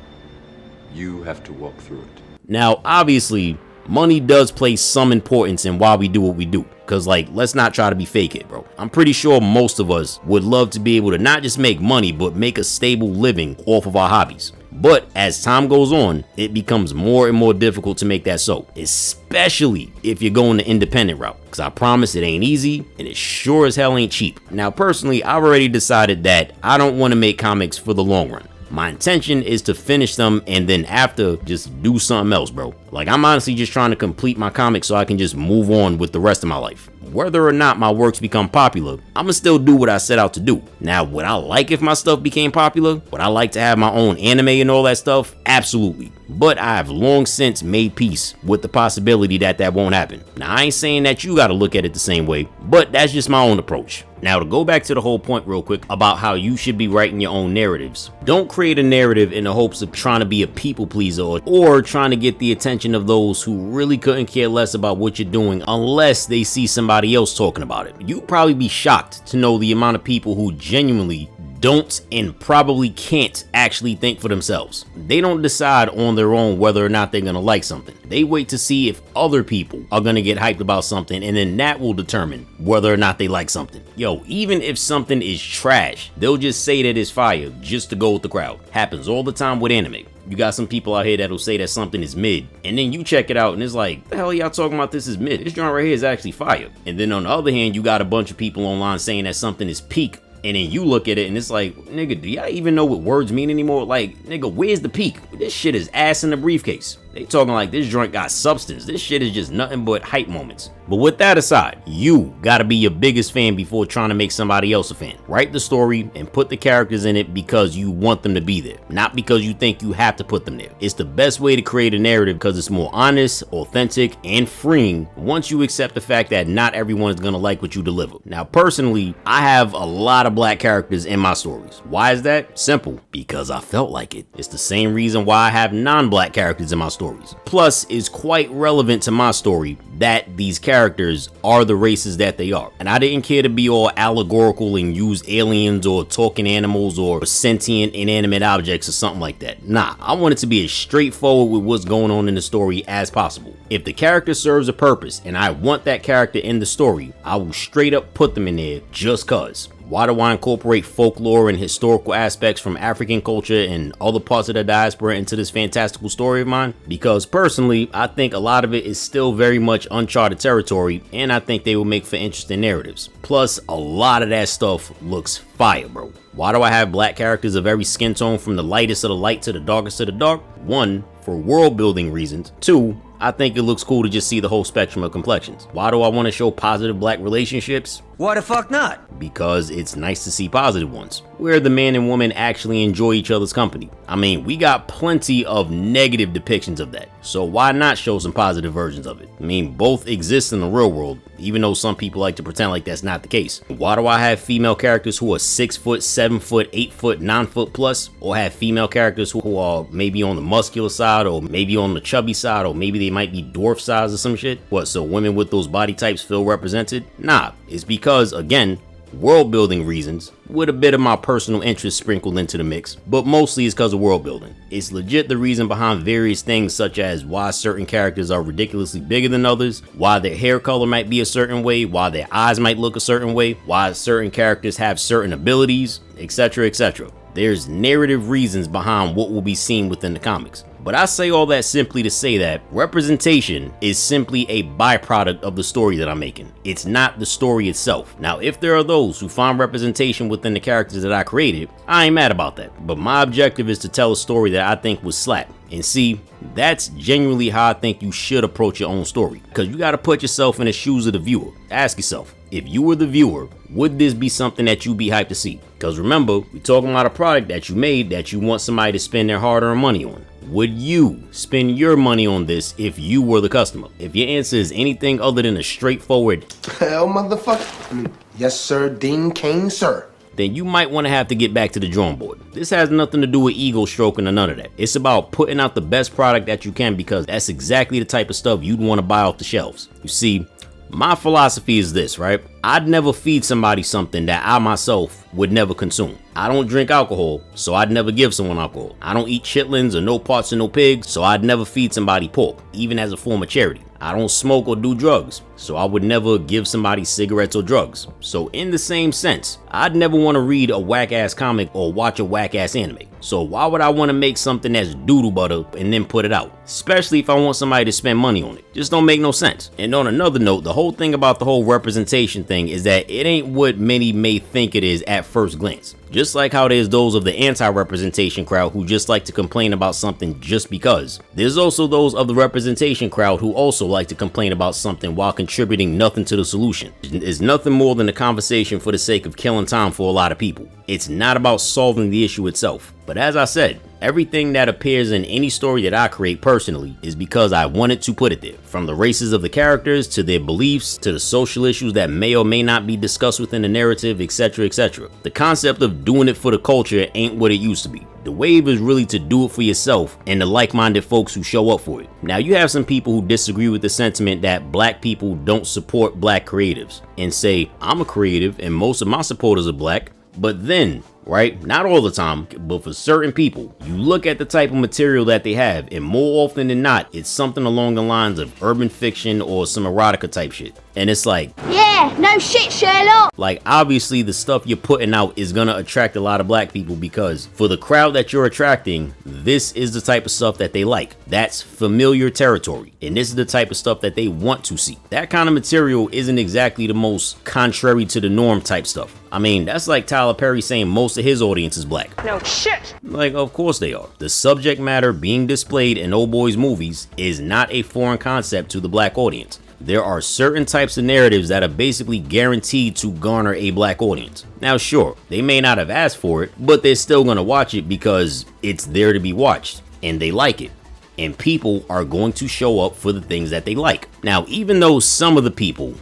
Speaker 9: You have to walk through it.
Speaker 1: Now, obviously, money does play some importance in why we do what we do. Cause like, let's not try to be fake it, bro. I'm pretty sure most of us would love to be able to not just make money, but make a stable living off of our hobbies. But as time goes on, it becomes more and more difficult to make that so, especially if you're going the independent route. Cause I promise it ain't easy, and it sure as hell ain't cheap. Now, personally, I've already decided that I don't want to make comics for the long run. My intention is to finish them and then after just do something else, bro. Like, I'm honestly just trying to complete my comics so I can just move on with the rest of my life. Whether or not my works become popular, I'ma still do what I set out to do. Now, would I like if my stuff became popular? Would I like to have my own anime and all that stuff? Absolutely. but I have long since made peace with the possibility that that won't happen. Now, I ain't saying that you gotta look at it the same way, but that's just my own approach. Now, to go back to the whole point real quick about how you should be writing your own narratives. Don't create a narrative in the hopes of trying to be a people pleaser or trying to get the attention of those who really couldn't care less about what you're doing unless they see somebody else talking about it. You'd probably be shocked to know the amount of people who genuinely don't and probably can't actually think for themselves. They don't decide on their own whether or not they're gonna like something. They wait to see if other people are gonna get hyped about something, and then that will determine whether or not they like something. Yo, even if something is trash, they'll just say that it's fire just to go with the crowd. Happens all the time with anime. You got some people out here that'll say that something is mid, and then you check it out and it's like, the hell y'all talking about this is mid? This joint right here is actually fire. And then on the other hand, you got a bunch of people online saying that something is peak, and then you look at it and it's like, nigga, do y'all even know what words mean anymore? Like, nigga, where's the peak? This shit is ass in the briefcase. They talking like this joint got substance. This shit is just nothing but hype moments. But with that aside, you gotta be your biggest fan before trying to make somebody else a fan. Write the story and put the characters in it because you want them to be there, not because you think you have to put them there. It's the best way to create a narrative because it's more honest, authentic, and freeing once you accept the fact that not everyone is gonna like what you deliver. Now, personally, I have a lot of black characters in my stories. Why is that? Simple. Because I felt like it. It's the same reason why I have non-black characters in my stories. Plus, it's quite relevant to my story that these characters are the races that they are. And I didn't care to be all allegorical and use aliens or talking animals or sentient inanimate objects or something like that. Nah, I want it to be as straightforward with what's going on in the story as possible. If the character serves a purpose and I want that character in the story, I will straight up put them in there just cause. Why do I incorporate folklore and historical aspects from African culture and other parts of the diaspora into this fantastical story of mine? Because personally, I think a lot of it is still very much uncharted territory, and I think they will make for interesting narratives. Plus, a lot of that stuff looks fire, bro. Why do I have black characters of every skin tone from the lightest of the light to the darkest of the dark? 1, for world building reasons. 2, I think it looks cool to just see the whole spectrum of complexions. Why do I want to show positive black relationships?
Speaker 6: Why the fuck not?
Speaker 1: Because it's nice to see positive ones, where the man and woman actually enjoy each other's company. I mean, we got plenty of negative depictions of that, so why not show some positive versions of it? I mean, both exist in the real world, even though some people like to pretend like that's not the case. Why do I have female characters who are 6 foot, 7 foot, 8 foot, 9 foot plus, or have female characters who are maybe on the muscular side, or maybe on the chubby side, or maybe they might be dwarf size or some shit? What, so women with those body types feel represented? Nah, it's because, again, world building reasons, with a bit of my personal interest sprinkled into the mix, but mostly it's because of world building. It's legit the reason behind various things such as why certain characters are ridiculously bigger than others, why their hair color might be a certain way, why their eyes might look a certain way, why certain characters have certain abilities, etc, etc. There's narrative reasons behind what will be seen within the comics. But I say all that simply to say that representation is simply a byproduct of the story that I'm making. It's not the story itself. Now, if there are those who find representation within the characters that I created, I ain't mad about that. But my objective is to tell a story that I think was slap. And see, that's genuinely how I think you should approach your own story. Because you gotta put yourself in the shoes of the viewer. Ask yourself, if you were the viewer, would this be something that you'd be hyped to see? Because remember, we're talking about a product that you made that you want somebody to spend their hard-earned money on. Would you spend your money on this if you were the customer? If your answer is anything other than a straightforward
Speaker 2: Hell, motherfucker. Yes, sir. Dean Kane, sir.
Speaker 1: Then you might want to have to get back to the drawing board. This has nothing to do with ego stroking or none of that. It's about putting out the best product that you can because that's exactly the type of stuff you'd want to buy off the shelves. You see, my philosophy is this, right? I'd never feed somebody something that I myself would never consume. I don't drink alcohol, so I'd never give someone alcohol. I don't eat chitlins or no parts of no pigs, so I'd never feed somebody pork, even as a form of charity. I don't smoke or do drugs, so I would never give somebody cigarettes or drugs. So in the same sense, I'd never want to read a whack-ass comic or watch a whack-ass anime. So why would I want to make something that's doodle butter and then put it out? Especially if I want somebody to spend money on it. Just don't make no sense. And on another note, the whole thing about the whole representation thing is that it ain't what many may think it is at first glance. Just like how there's those of the anti-representation crowd who just like to complain about something just because. There's also those of the representation crowd who also like to complain about something while contributing nothing to the solution. It's nothing more than a conversation for the sake of killing time for a lot of people. It's not about solving the issue itself, but But as I said, everything that appears in any story that I create personally is because I wanted to put it there. From the races of the characters, to their beliefs, to the social issues that may or may not be discussed within the narrative, etc, etc. The concept of doing it for the culture ain't what it used to be. The wave is really to do it for yourself and the like-minded folks who show up for it. Now, you have some people who disagree with the sentiment that black people don't support black creatives and say, I'm a creative and most of my supporters are black, but then, right, not all the time, but for certain people, you look at the type of material that they have, and more often than not, it's something along the lines of urban fiction or some erotica type shit. And it's like,
Speaker 10: yeah, no shit, Sherlock.
Speaker 1: Like, obviously the stuff you're putting out is gonna attract a lot of black people because for the crowd that you're attracting, this is the type of stuff that they like. That's familiar territory, and this is the type of stuff that they want to see. That kind of material isn't exactly the most contrary to the norm type stuff. I mean, that's like Tyler Perry saying most of his audience is black.
Speaker 10: No shit.
Speaker 1: Like, of course they are. The subject matter being displayed in Old Boy's movies is not a foreign concept to the black audience. There are certain types of narratives that are basically guaranteed to garner a black audience. Now sure, they may not have asked for it, but they're still gonna watch it because it's there to be watched, and they like it. And people are going to show up for the things that they like. Now, even though some of the people,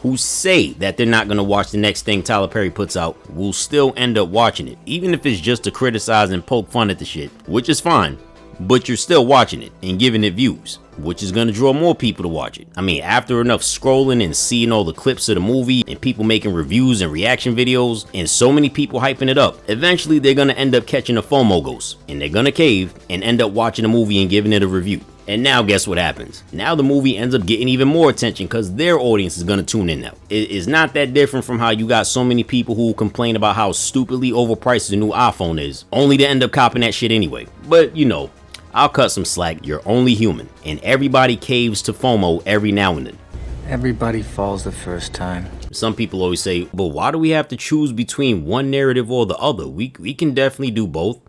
Speaker 1: who say that they're not gonna watch the next thing Tyler Perry puts out, will still end up watching it, even if it's just to criticize and poke fun at the shit, which is fine. But you're still watching it and giving it views, which is gonna draw more people to watch it. I mean, after enough scrolling and seeing all the clips of the movie and people making reviews and reaction videos and so many people hyping it up, eventually they're gonna end up catching a FOMO ghost and they're gonna cave and end up watching the movie and giving it a review. And now guess what happens? Now the movie ends up getting even more attention because their audience is gonna tune in now. It is not that different from how you got so many people who complain about how stupidly overpriced the new iPhone is, only to end up copping that shit anyway. But you know, I'll cut some slack. You're only human, and everybody caves to FOMO every now and then.
Speaker 11: Everybody falls the first time.
Speaker 1: Some people always say, but why do we have to choose between one narrative or the other? We can definitely do both,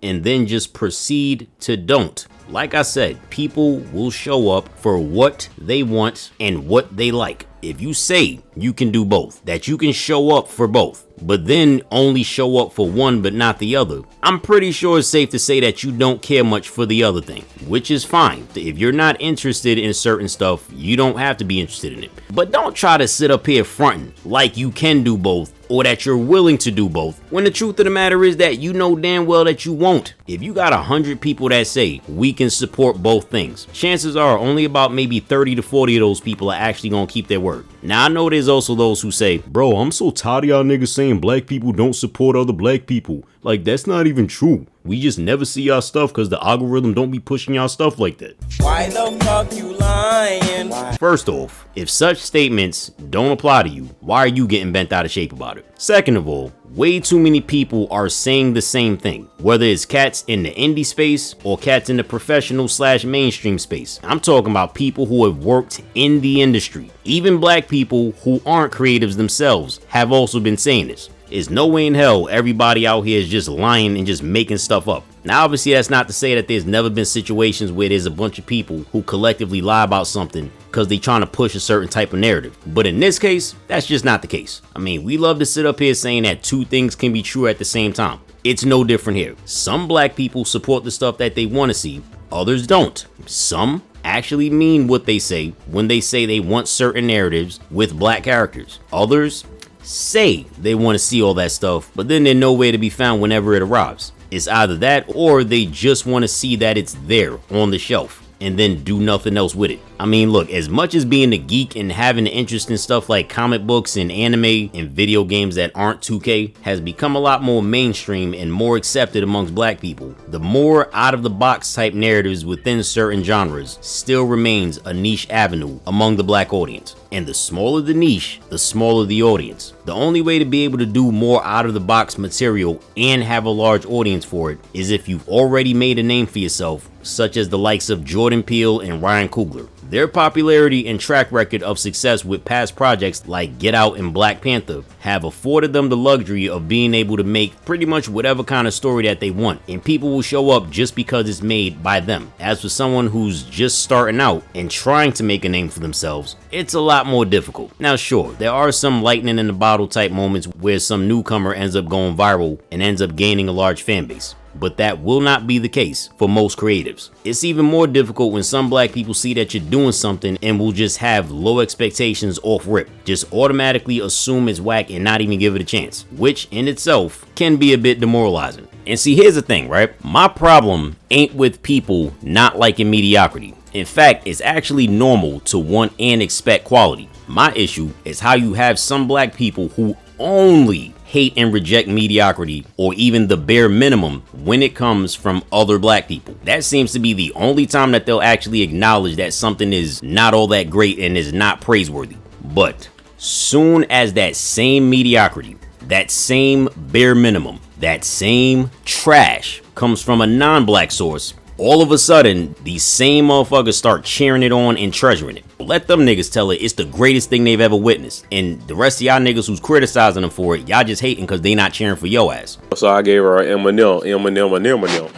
Speaker 1: and then just proceed to don't. Like I said, people will show up for what they want and what they like. If you say you can do both, that you can show up for both, but then only show up for one but not the other, I'm pretty sure it's safe to say that you don't care much for the other thing, which is fine. If you're not interested in certain stuff, you don't have to be interested in it. But don't try to sit up here fronting like you can do both or that you're willing to do both, when the truth of the matter is that you know damn well that you won't. If you got 100 people that say we can support both things, chances are only about maybe 30 to 40 of those people are actually gonna keep their word. Now I know there's also those who say, bro, I'm so tired of y'all niggas saying black people don't support other black people. Like, that's not even true. We just never see y'all stuff because the algorithm don't be pushing y'all stuff like that.
Speaker 6: Why the fuck you lying?
Speaker 1: First off, if such statements don't apply to you, why are you getting bent out of shape about it? Second of all, way too many people are saying the same thing, whether it's cats in the indie space or cats in the professional / mainstream space. I'm talking about people who have worked in the industry. Even black people who aren't creatives themselves have also been saying this. There's no way in hell everybody out here is just lying and just making stuff up. Now obviously that's not to say that there's never been situations where there's a bunch of people who collectively lie about something because they trying to push a certain type of narrative. But in this case, that's just not the case. I mean, we love to sit up here saying that two things can be true at the same time. It's no different here. Some black people support the stuff that they want to see, others don't. Some actually mean what they say when they say they want certain narratives with black characters. Others say they want to see all that stuff, but then they're nowhere to be found whenever it arrives. It's either that or they just want to see that it's there on the shelf and then do nothing else with it. I mean, look, as much as being a geek and having an interest in stuff like comic books and anime and video games that aren't 2K has become a lot more mainstream and more accepted amongst black people, the more out-of-the-box type narratives within certain genres still remains a niche avenue among the black audience. And the smaller the niche, the smaller the audience. The only way to be able to do more out-of-the-box material and have a large audience for it is if you've already made a name for yourself, such as the likes of Jordan Peele and Ryan Coogler. Their popularity and track record of success with past projects like Get Out and Black Panther have afforded them the luxury of being able to make pretty much whatever kind of story that they want, and people will show up just because it's made by them. As for someone who's just starting out and trying to make a name for themselves, it's a lot more difficult. Now sure, there are some lightning in the bottle type moments where some newcomer ends up going viral and ends up gaining a large fan base, but that will not be the case for most creatives. It's even more difficult when some black people see that you're doing something and will just have low expectations off rip, just automatically assume it's whack and not even give it a chance, which in itself can be a bit demoralizing. And see, here's the thing, right? My problem ain't with people not liking mediocrity. In fact, it's actually normal to want and expect quality. My issue is how you have some black people who only hate and reject mediocrity or even the bare minimum when it comes from other black people. That seems to be the only time that they'll actually acknowledge that something is not all that great and is not praiseworthy. But soon as that same mediocrity, that same bare minimum, that same trash comes from a non-black source, all of a sudden, these same motherfuckers start cheering it on and treasuring it. Let them niggas tell it it's the greatest thing they've ever witnessed. And the rest of y'all niggas who's criticizing them for it, y'all just hating because they not cheering for your ass.
Speaker 3: So I gave her an M&M.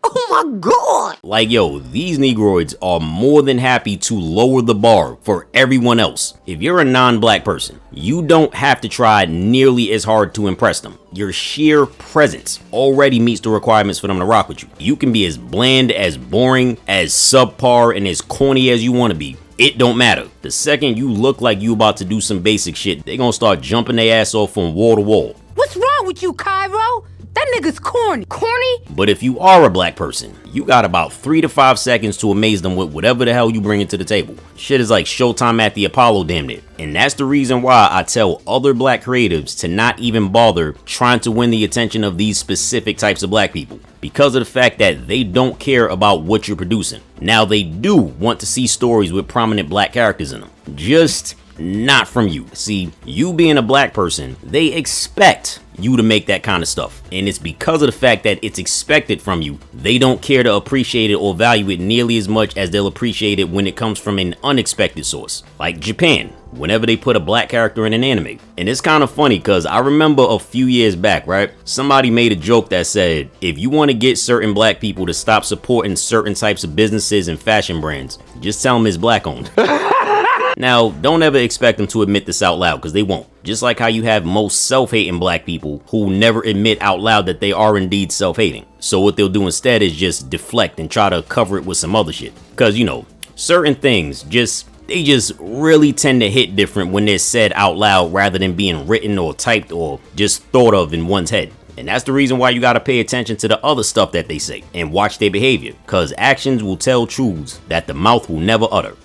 Speaker 7: Oh my god!
Speaker 1: Like, yo, these negroids are more than happy to lower the bar for everyone else. If you're a non-black person, you don't have to try nearly as hard to impress them. Your sheer presence already meets the requirements for them to rock with you. You can be as bland, as boring, as subpar, and as corny as you want to be. It don't matter. The second you look like you about to do some basic shit, they gonna start jumping their ass off from wall to wall.
Speaker 10: What's wrong with you, Cairo? That nigga's corny. Corny?
Speaker 1: But if you are a black person, you got about 3 to 5 seconds to amaze them with whatever the hell you bring to the table. Shit is like Showtime at the Apollo, damn it. And that's the reason why I tell other black creatives to not even bother trying to win the attention of these specific types of black people, because of the fact that they don't care about what you're producing. Now, they do want to see stories with prominent black characters in them, just not from you. See, you being a black person, they expect you to make that kind of stuff, and it's because of the fact that it's expected from you, they don't care to appreciate it or value it nearly as much as they'll appreciate it when it comes from an unexpected source, like Japan, whenever they put a black character in an anime. And it's kind of funny because I remember a few years back, right, somebody made a joke that said, if you want to get certain black people to stop supporting certain types of businesses and fashion brands, just tell them it's black owned. Now, don't ever expect them to admit this out loud, because they won't. Just like how you have most self-hating black people who never admit out loud that they are indeed self-hating. So what they'll do instead is just deflect and try to cover it with some other shit. Because, you know, certain things they just really tend to hit different when they're said out loud rather than being written or typed or just thought of in one's head. And that's the reason why you gotta pay attention to the other stuff that they say and watch their behavior, because actions will tell truths that the mouth will never utter.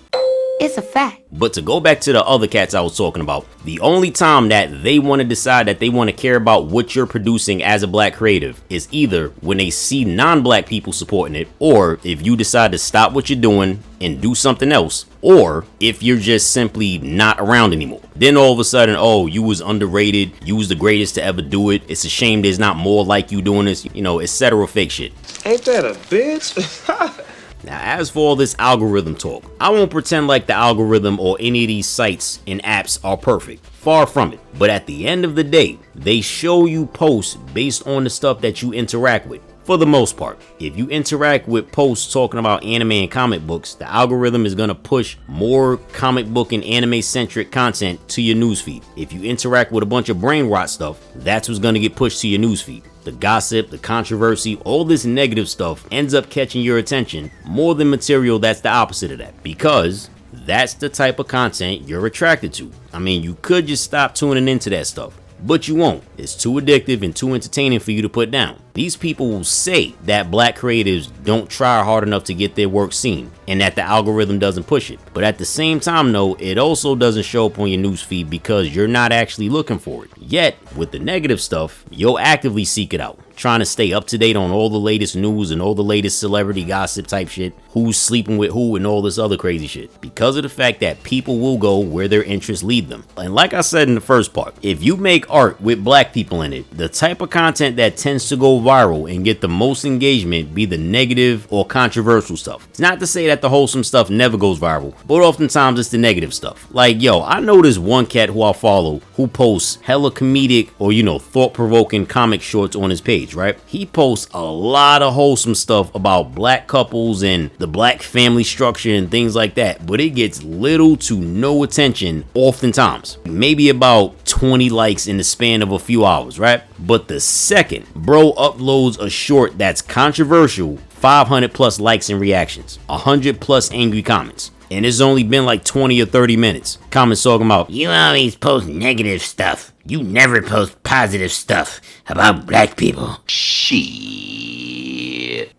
Speaker 10: It's a fact.
Speaker 1: But to go back to the other cats I was talking about, the only time that they want to decide that they want to care about what you're producing as a black creative is either when they see non-black people supporting it, or if you decide to stop what you're doing and do something else, or if you're just simply not around anymore. Then all of a sudden, oh, you was underrated, you was the greatest to ever do it, it's a shame there's not more like you doing this, you know, etc. fake shit.
Speaker 3: Ain't that a bitch?
Speaker 1: Now, as for all this algorithm talk, I won't pretend like the algorithm or any of these sites and apps are perfect. Far from it. But at the end of the day, they show you posts based on the stuff that you interact with. For the most part, if you interact with posts talking about anime and comic books, the algorithm is going to push more comic book and anime centric content to your newsfeed. If you interact with a bunch of brain rot stuff, that's what's going to get pushed to your newsfeed. The gossip, the controversy, all this negative stuff ends up catching your attention more than material that's the opposite of that, because that's the type of content you're attracted to. I mean, you could just stop tuning into that stuff, but you won't. It's too addictive and too entertaining for you to put down. These people will say that black creatives don't try hard enough to get their work seen and that the algorithm doesn't push it. But at the same time though, it also doesn't show up on your newsfeed because you're not actually looking for it. Yet, With the negative stuff, you'll actively seek it out, trying to stay up to date on all the latest news and all the latest celebrity gossip type shit, who's sleeping with who and all this other crazy shit, because of the fact that people will go where their interests lead them. And like I said in the first part, if you make art with black people in it, the type of content that tends to go viral and get the most engagement be the negative or controversial stuff. It's not to say that the wholesome stuff never goes viral, but oftentimes it's the negative stuff. Like, yo, I know this one cat who I follow who posts hella comedic or, thought-provoking comic shorts on his page, right? He posts a lot of wholesome stuff about black couples and the black family structure and things like that, but it gets little to no attention oftentimes. Maybe about 20 likes in the span of a few hours, right? But the second bro uploads a short that's controversial, 500 plus likes and reactions, 100 plus angry comments. And it's only been like 20 or 30 minutes. Comments talking about,
Speaker 7: you always post negative stuff. You never post positive stuff about black people.
Speaker 1: Shit.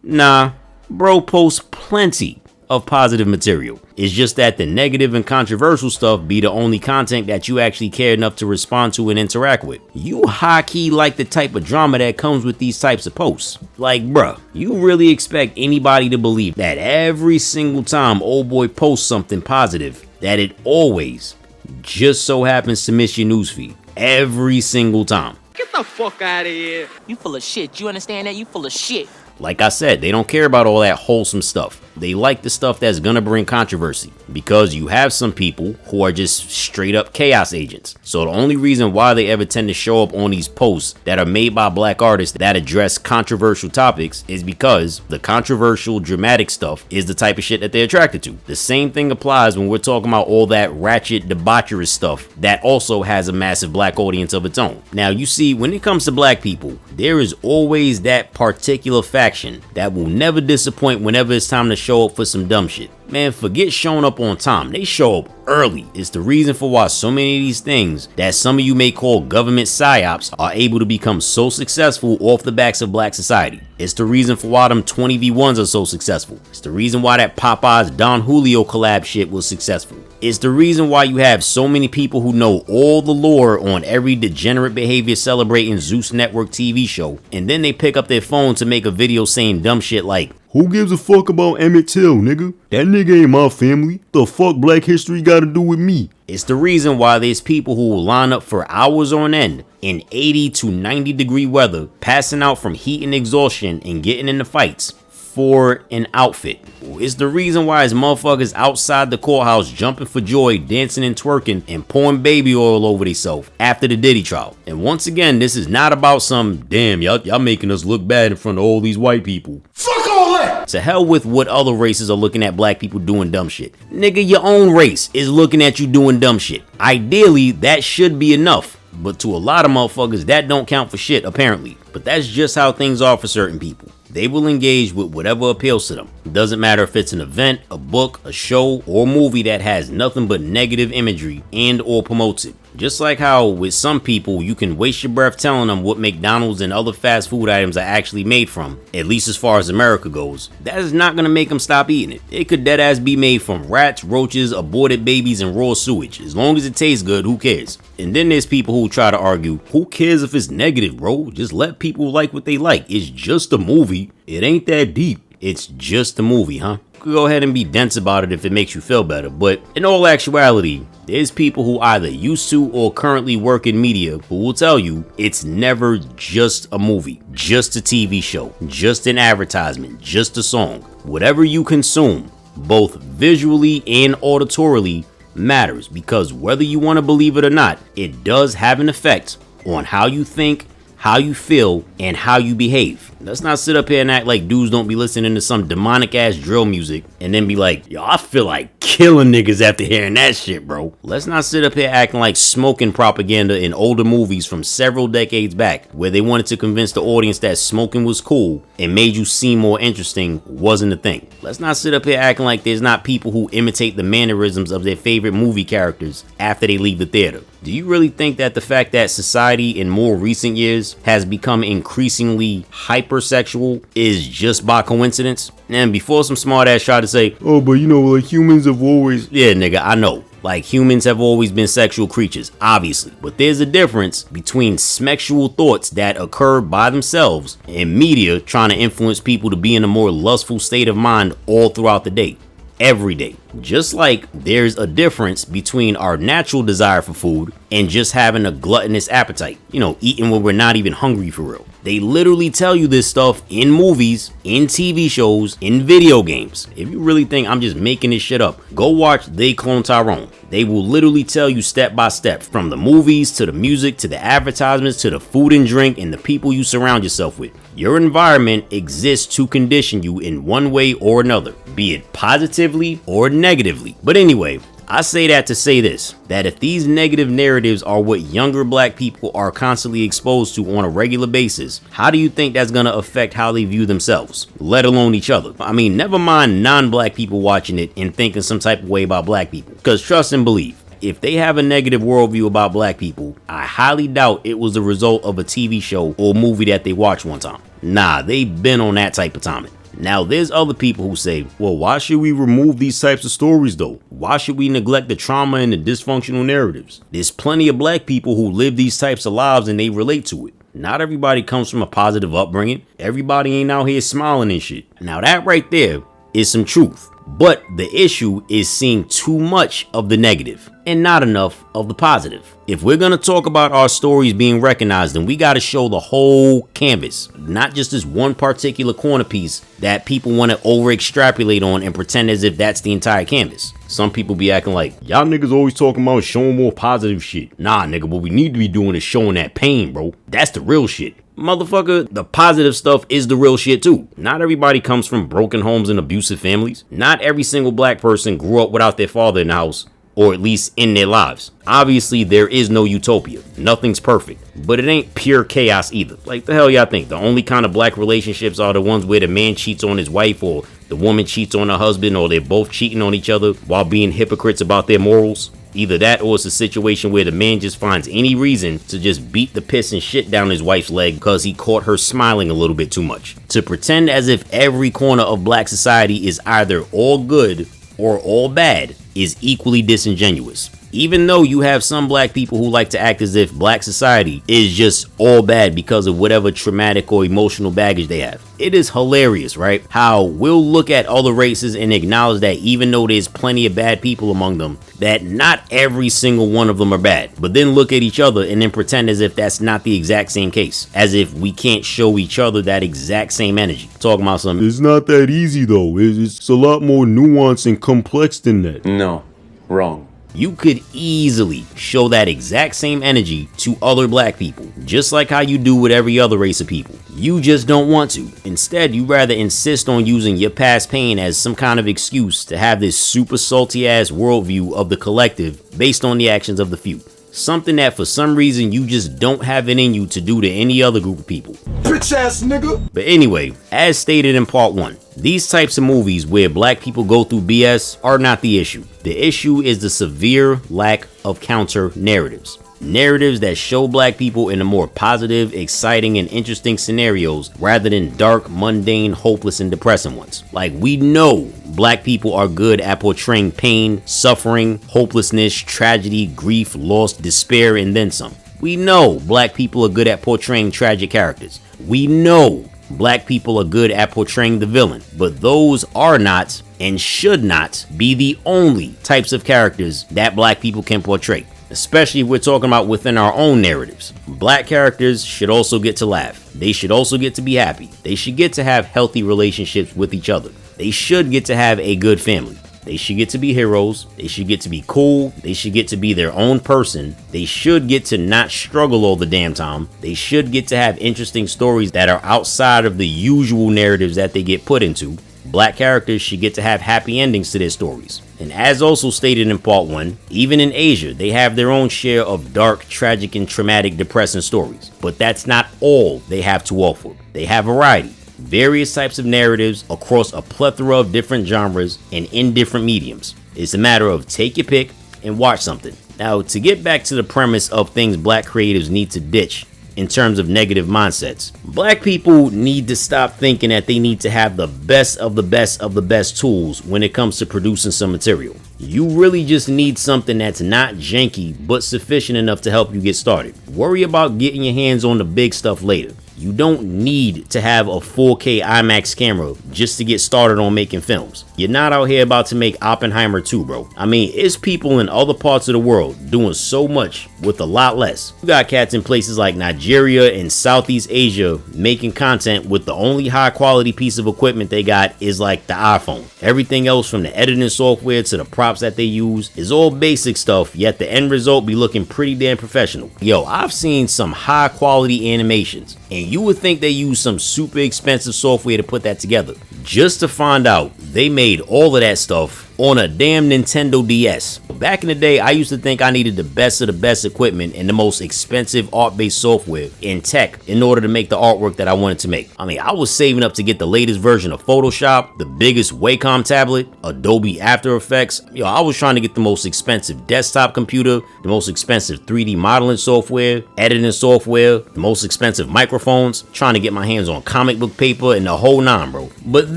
Speaker 1: Nah, bro posts plenty of positive material. It's just that the negative and controversial stuff be the only content that you actually care enough to respond to and interact with. You high-key like the type of drama that comes with these types of posts. Like, bruh, you really expect anybody to believe that every single time old boy posts something positive, that it always just so happens to miss your newsfeed? Every single time.
Speaker 6: Get the fuck out of here. You full of shit. You understand that? You full of shit.
Speaker 1: Like I said, they don't care about all that wholesome stuff. They like the stuff that's gonna bring controversy, because you have some people who are just straight up chaos agents. So the only reason why they ever tend to show up on these posts that are made by black artists that address controversial topics is because the controversial dramatic stuff is the type of shit that they're attracted to. The same thing applies when we're talking about all that ratchet debaucherous stuff that also has a massive black audience of its own. Now you see, when it comes to black people, there is always that particular faction that will never disappoint whenever it's time to show up for some dumb shit. Man, forget showing up on time. They show up early. It's the reason for why so many of these things that some of you may call government psyops are able to become so successful off the backs of black society. It's the reason for why them 20v1s are so successful. It's the reason why that Popeyes Don Julio collab shit was successful. It's the reason why you have so many people who know all the lore on every degenerate behavior celebrating Zeus Network TV show, and then they pick up their phone to make a video saying dumb shit like, "Who gives a fuck about Emmett Till, nigga? That nigga ain't my family. The fuck Black history gotta do with me?" It's the reason why there's people who will line up for hours on end in 80 to 90 degree weather, passing out from heat and exhaustion and getting into fights for an outfit. It's the reason why it's motherfuckers outside the courthouse jumping for joy, dancing and twerking and pouring baby oil over themselves after the Diddy trial. And once again, this is not about some, damn, y'all making us look bad in front of all these white people. Fuck all that! To hell with what other races are looking at black people doing dumb shit. Nigga, your own race is looking at you doing dumb shit. Ideally, that should be enough. But to a lot of motherfuckers, that don't count for shit, apparently. But that's just how things are for certain people. They will engage with whatever appeals to them. It doesn't matter if it's an event, a book, a show, or movie that has nothing but negative imagery and or promotes it. Just like how with some people you can waste your breath telling them what McDonald's and other fast food items are actually made from, at least as far as America goes, that is not going to make them stop eating it. It could deadass be made from rats, roaches, aborted babies, and raw sewage. As long as it tastes good, who cares? And then there's people who try to argue, who cares if it's negative, bro? Just let people like what they like. It's just a movie. It ain't that deep. It's just a movie, huh? Go ahead and be dense about it if it makes you feel better, but in all actuality, there's people who either used to or currently work in media who will tell you it's never just a movie, just a TV show, just an advertisement, just a song. Whatever you consume, both visually and auditorily, matters, because whether you want to believe it or not, it does have an effect on how you think, how you feel, and how you behave. Let's not sit up here and act like dudes don't be listening to some demonic ass drill music and then be like, yo, I feel like killing niggas after hearing that shit, bro. Let's not sit up here acting like smoking propaganda in older movies from several decades back, where they wanted to convince the audience that smoking was cool and made you seem more interesting, wasn't a thing. Let's not sit up here acting like there's not people who imitate the mannerisms of their favorite movie characters after they leave the theater. Do you really think that the fact that society in more recent years has become increasingly hypersexual is just by coincidence? And before some smart ass try to say, oh, but you know, like humans have always... Yeah, nigga, I know. Like humans have always been sexual creatures, obviously, but there's a difference between sexual thoughts that occur by themselves and media trying to influence people to be in a more lustful state of mind all throughout the day, every day. Just like there's a difference between our natural desire for food and just having a gluttonous appetite, eating when we're not even hungry for real. They literally tell you this stuff in movies, in TV shows, in video games. If you really think I'm just making this shit up, go watch They Clone Tyrone. They will literally tell you step by step, from the movies to the music to the advertisements to the food and drink and the people you surround yourself with. Your environment exists to condition you in one way or another, be it positively or negatively. But anyway, I say that to say this, that if these negative narratives are what younger black people are constantly exposed to on a regular basis, how do you think that's going to affect how they view themselves, let alone each other? I mean, never mind non-black people watching it and thinking some type of way about black people. Because trust and believe, if they have a negative worldview about black people, I highly doubt it was the result of a TV show or movie that they watched one time. Nah, they've been on that type of timing. Now, there's other people who say, well, why should we remove these types of stories though? Why should we neglect the trauma and the dysfunctional narratives? There's plenty of black people who live these types of lives and they relate to it. Not everybody comes from a positive upbringing. Everybody ain't out here smiling and shit. Now that right there is some truth. But the issue is seeing too much of the negative and not enough of the positive. If we're gonna talk about our stories being recognized, then we gotta show the whole canvas, not just this one particular corner piece that people want to over extrapolate on and pretend as if that's the entire canvas. Some people be acting like, y'all niggas always talking about showing more positive shit. Nah, nigga, what we need to be doing is showing that pain, bro. That's the real shit. Motherfucker, the positive stuff is the real shit too. Not everybody comes from broken homes and abusive families. Not every single black person grew up without their father in the house, or at least in their lives. Obviously, there is no utopia. Nothing's perfect, but it ain't pure chaos either. Like, the hell y'all think? The only kind of black relationships are the ones where the man cheats on his wife, or the woman cheats on her husband, or they're both cheating on each other while being hypocrites about their morals? Either that, or it's a situation where the man just finds any reason to just beat the piss and shit down his wife's leg because he caught her smiling a little bit too much. To pretend as if every corner of black society is either all good or all bad is equally disingenuous. Even though you have some black people who like to act as if black society is just all bad because of whatever traumatic or emotional baggage they have. It is hilarious, right? How we'll look at other races and acknowledge that even though there's plenty of bad people among them, that not every single one of them are bad. But then look at each other and then pretend as if that's not the exact same case. As if we can't show each other that exact same energy. Talking about something. It's not that easy though. It's a lot more nuanced and complex than that.
Speaker 9: No, wrong.
Speaker 1: You could easily show that exact same energy to other black people, just like how you do with every other race of people. You just don't want to. Instead, you rather insist on using your past pain as some kind of excuse to have this super salty ass worldview of the collective based on the actions of the few. Something that for some reason you just don't have it in you to do to any other group of people.
Speaker 2: Bitch ass nigga.
Speaker 1: But anyway, as stated in part 1, these types of movies where black people go through BS are not the issue. The issue is the severe lack of counter narratives. Narratives that show black people in a more positive, exciting, and interesting scenarios rather than dark, mundane, hopeless, and depressing ones. Like, we know black people are good at portraying pain, suffering, hopelessness, tragedy, grief, loss, despair, and then some. We know black people are good at portraying tragic characters. We know black people are good at portraying the villain, but those are not and should not be the only types of characters that black people can portray. Especially if we're talking about within our own narratives. Black characters should also get to laugh. They should also get to be happy. They should get to have healthy relationships with each other. They should get to have a good family. They should get to be heroes. They should get to be cool. They should get to be their own person. They should get to not struggle all the damn time. They should get to have interesting stories that are outside of the usual narratives that they get put into. Black characters should get to have happy endings to their stories. And as also stated in part 1, even in Asia, they have their own share of dark, tragic, and traumatic, depressing stories. But that's not all they have to offer. They have variety. Various types of narratives across a plethora of different genres and in different mediums. It's a matter of take your pick and watch something. Now, to get back to the premise of things black creatives need to ditch in terms of negative mindsets, black people need to stop thinking that they need to have the best of the best of the best tools when it comes to producing some material. You really just need something that's not janky, but sufficient enough to help you get started. Worry about getting your hands on the big stuff later. You don't need to have a 4K IMAX camera just to get started on making films. You're not out here about to make Oppenheimer 2, bro. I mean, it's people in other parts of the world doing so much with a lot less. You got cats in places like Nigeria and Southeast Asia making content with the only high quality piece of equipment they got is like the iPhone. Everything else from the editing software to the props that they use is all basic stuff, yet the end result be looking pretty damn professional. Yo, I've seen some high quality animations, and you would think they use some super expensive software to put that together, just to find out they made all of that stuff on a damn Nintendo DS. Back in the day, I used to think I needed the best of the best equipment and the most expensive art-based software in tech in order to make the artwork that I wanted to make. I mean, I was saving up to get the latest version of Photoshop, the biggest Wacom tablet, Adobe After Effects. Yo, I was trying to get the most expensive desktop computer, the most expensive 3D modeling software, editing software, the most expensive microphones, trying to get my hands on comic book paper and the whole nine, bro. But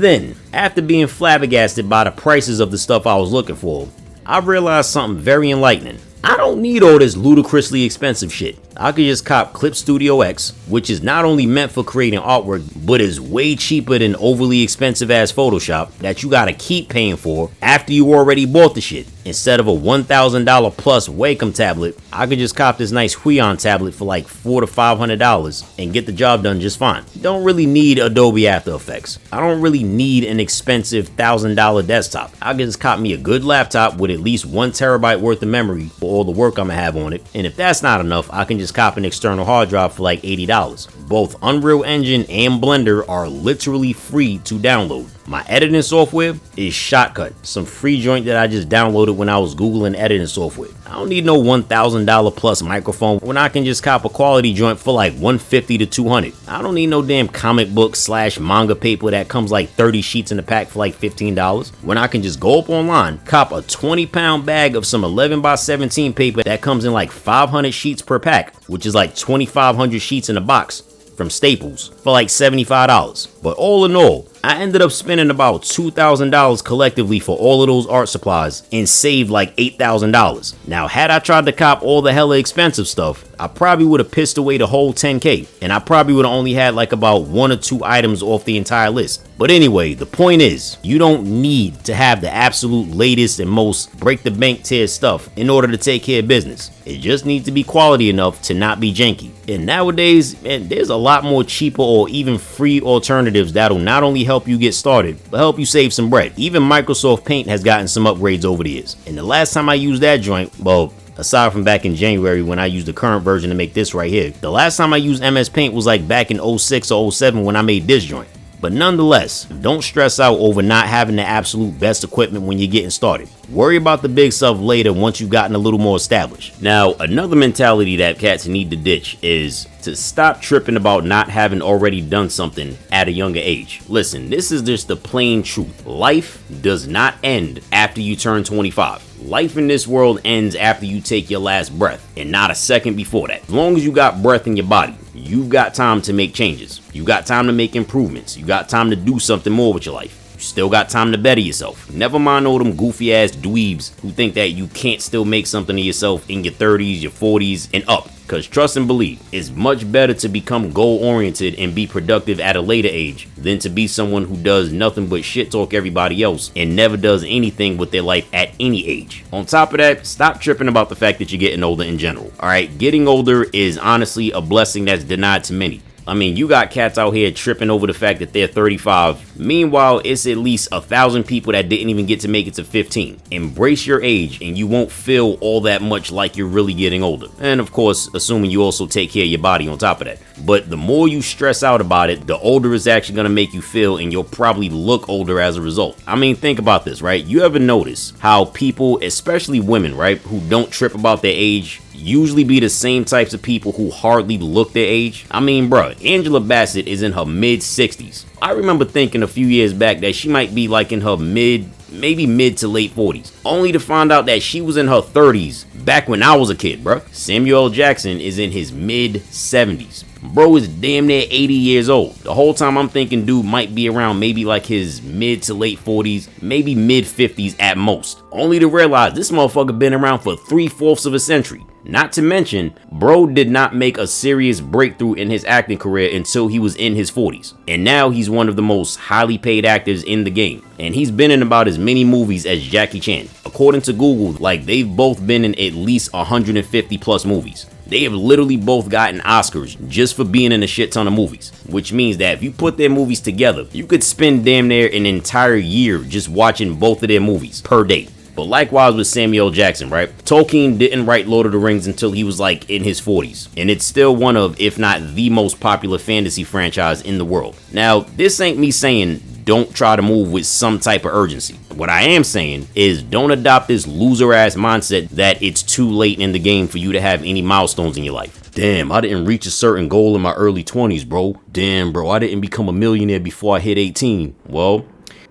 Speaker 1: then, after being flabbergasted by the prices of the stuff I was looking for, I realized something very enlightening. I don't need all this ludicrously expensive shit. I could just cop Clip Studio X, which is not only meant for creating artwork, but is way cheaper than overly expensive ass Photoshop that you gotta keep paying for after you already bought the shit. Instead of a $1,000 plus Wacom tablet, I could just cop this nice Huion tablet for like $400 to $500 and get the job done just fine. Don't really need Adobe After Effects. I don't really need an expensive $1,000 desktop. I can just cop me a good laptop with at least 1 terabyte worth of memory for all the work I'm gonna have on it. And if that's not enough, I can just cop an external hard drive for like $80. Both Unreal Engine and Blender are literally free to download. My editing software is Shotcut, some free joint that I just downloaded when I was Googling editing software. I don't need no $1,000 plus microphone when I can just cop a quality joint for like $150 to $200. I don't need no damn comic book / manga paper that comes like 30 sheets in a pack for like $15 when I can just go up online, cop a 20-pound bag of some 11x17 paper that comes in like 500 sheets per pack, which is like 2,500 sheets in a box from Staples for like $75. But all in all, I ended up spending about $2,000 collectively for all of those art supplies and saved like $8,000. Now, had I tried to cop all the hella expensive stuff, I probably would have pissed away the whole $10K, and I probably would have only had like about 1 or 2 items off the entire list. But anyway, the point is, you don't need to have the absolute latest and most break the bank tier stuff in order to take care of business. It just needs to be quality enough to not be janky. And nowadays, man, there's a lot more cheaper or even free alternatives that'll not only help you get started, but help you save some bread. Even Microsoft Paint has gotten some upgrades over the years. And the last time I used that joint, well, aside from back in January when I used the current version to make this right here, the last time I used MS Paint was like back in 06 or 07 when I made this joint. But nonetheless, don't stress out over not having the absolute best equipment when you're getting started. Worry about the big stuff later once you've gotten a little more established. Now, another mentality that cats need to ditch is to stop tripping about not having already done something at a younger age. Listen, this is just the plain truth. Life does not end after you turn 25. Life in this world ends after you take your last breath, and not a second before that. As long as you got breath in your body, you've got time to make changes. You got time to make improvements. You got time to do something more with your life. You still got time to better yourself. Never mind all them goofy ass dweebs who think that you can't still make something of yourself in your 30s, your 40s, and up. Cause trust and believe, it's much better to become goal oriented and be productive at a later age than to be someone who does nothing but shit talk everybody else and never does anything with their life at any age. On top of that, stop tripping about the fact that you're getting older in general. Alright, getting older is honestly a blessing that's denied to many. I mean, you got cats out here tripping over the fact that they're 35. Meanwhile, it's at least 1,000 people that didn't even get to make it to 15. Embrace your age and you won't feel all that much like you're really getting older. And of course, assuming you also take care of your body on top of that. But the more you stress out about it, the older it's actually gonna make you feel, and you'll probably look older as a result. I mean, think about this, right? You ever notice how people, especially women, right, who don't trip about their age, usually be the same types of people who hardly look their age? I mean, bruh, Angela Bassett is in her mid-60s. I remember thinking a few years back that she might be like in her maybe mid to late 40s, only to find out that she was in her 30s back when I was a kid, bruh. Samuel L. Jackson is in his mid-70s. Bro is damn near 80 years old. The whole time I'm thinking dude might be around maybe like his mid to late 40s, maybe mid 50s at most. Only to realize this motherfucker been around for 3/4 of a century. Not to mention, bro did not make a serious breakthrough in his acting career until he was in his 40s. And now he's one of the most highly paid actors in the game. And he's been in about as many movies as Jackie Chan. According to Google, like they've both been in at least 150 plus movies. They have literally both gotten Oscars just for being in a shit ton of movies. Which means that if you put their movies together, you could spend damn near an entire year just watching both of their movies per day. But likewise with Samuel Jackson, right? Tolkien didn't write Lord of the Rings until he was like in his 40s. And it's still one of, if not the most popular fantasy franchise in the world. Now, this ain't me saying don't try to move with some type of urgency. What I am saying is don't adopt this loser ass mindset that it's too late in the game for you to have any milestones in your life. Damn, I didn't reach a certain goal in my early 20s, bro. Damn, bro, I didn't become a millionaire before I hit 18. Well,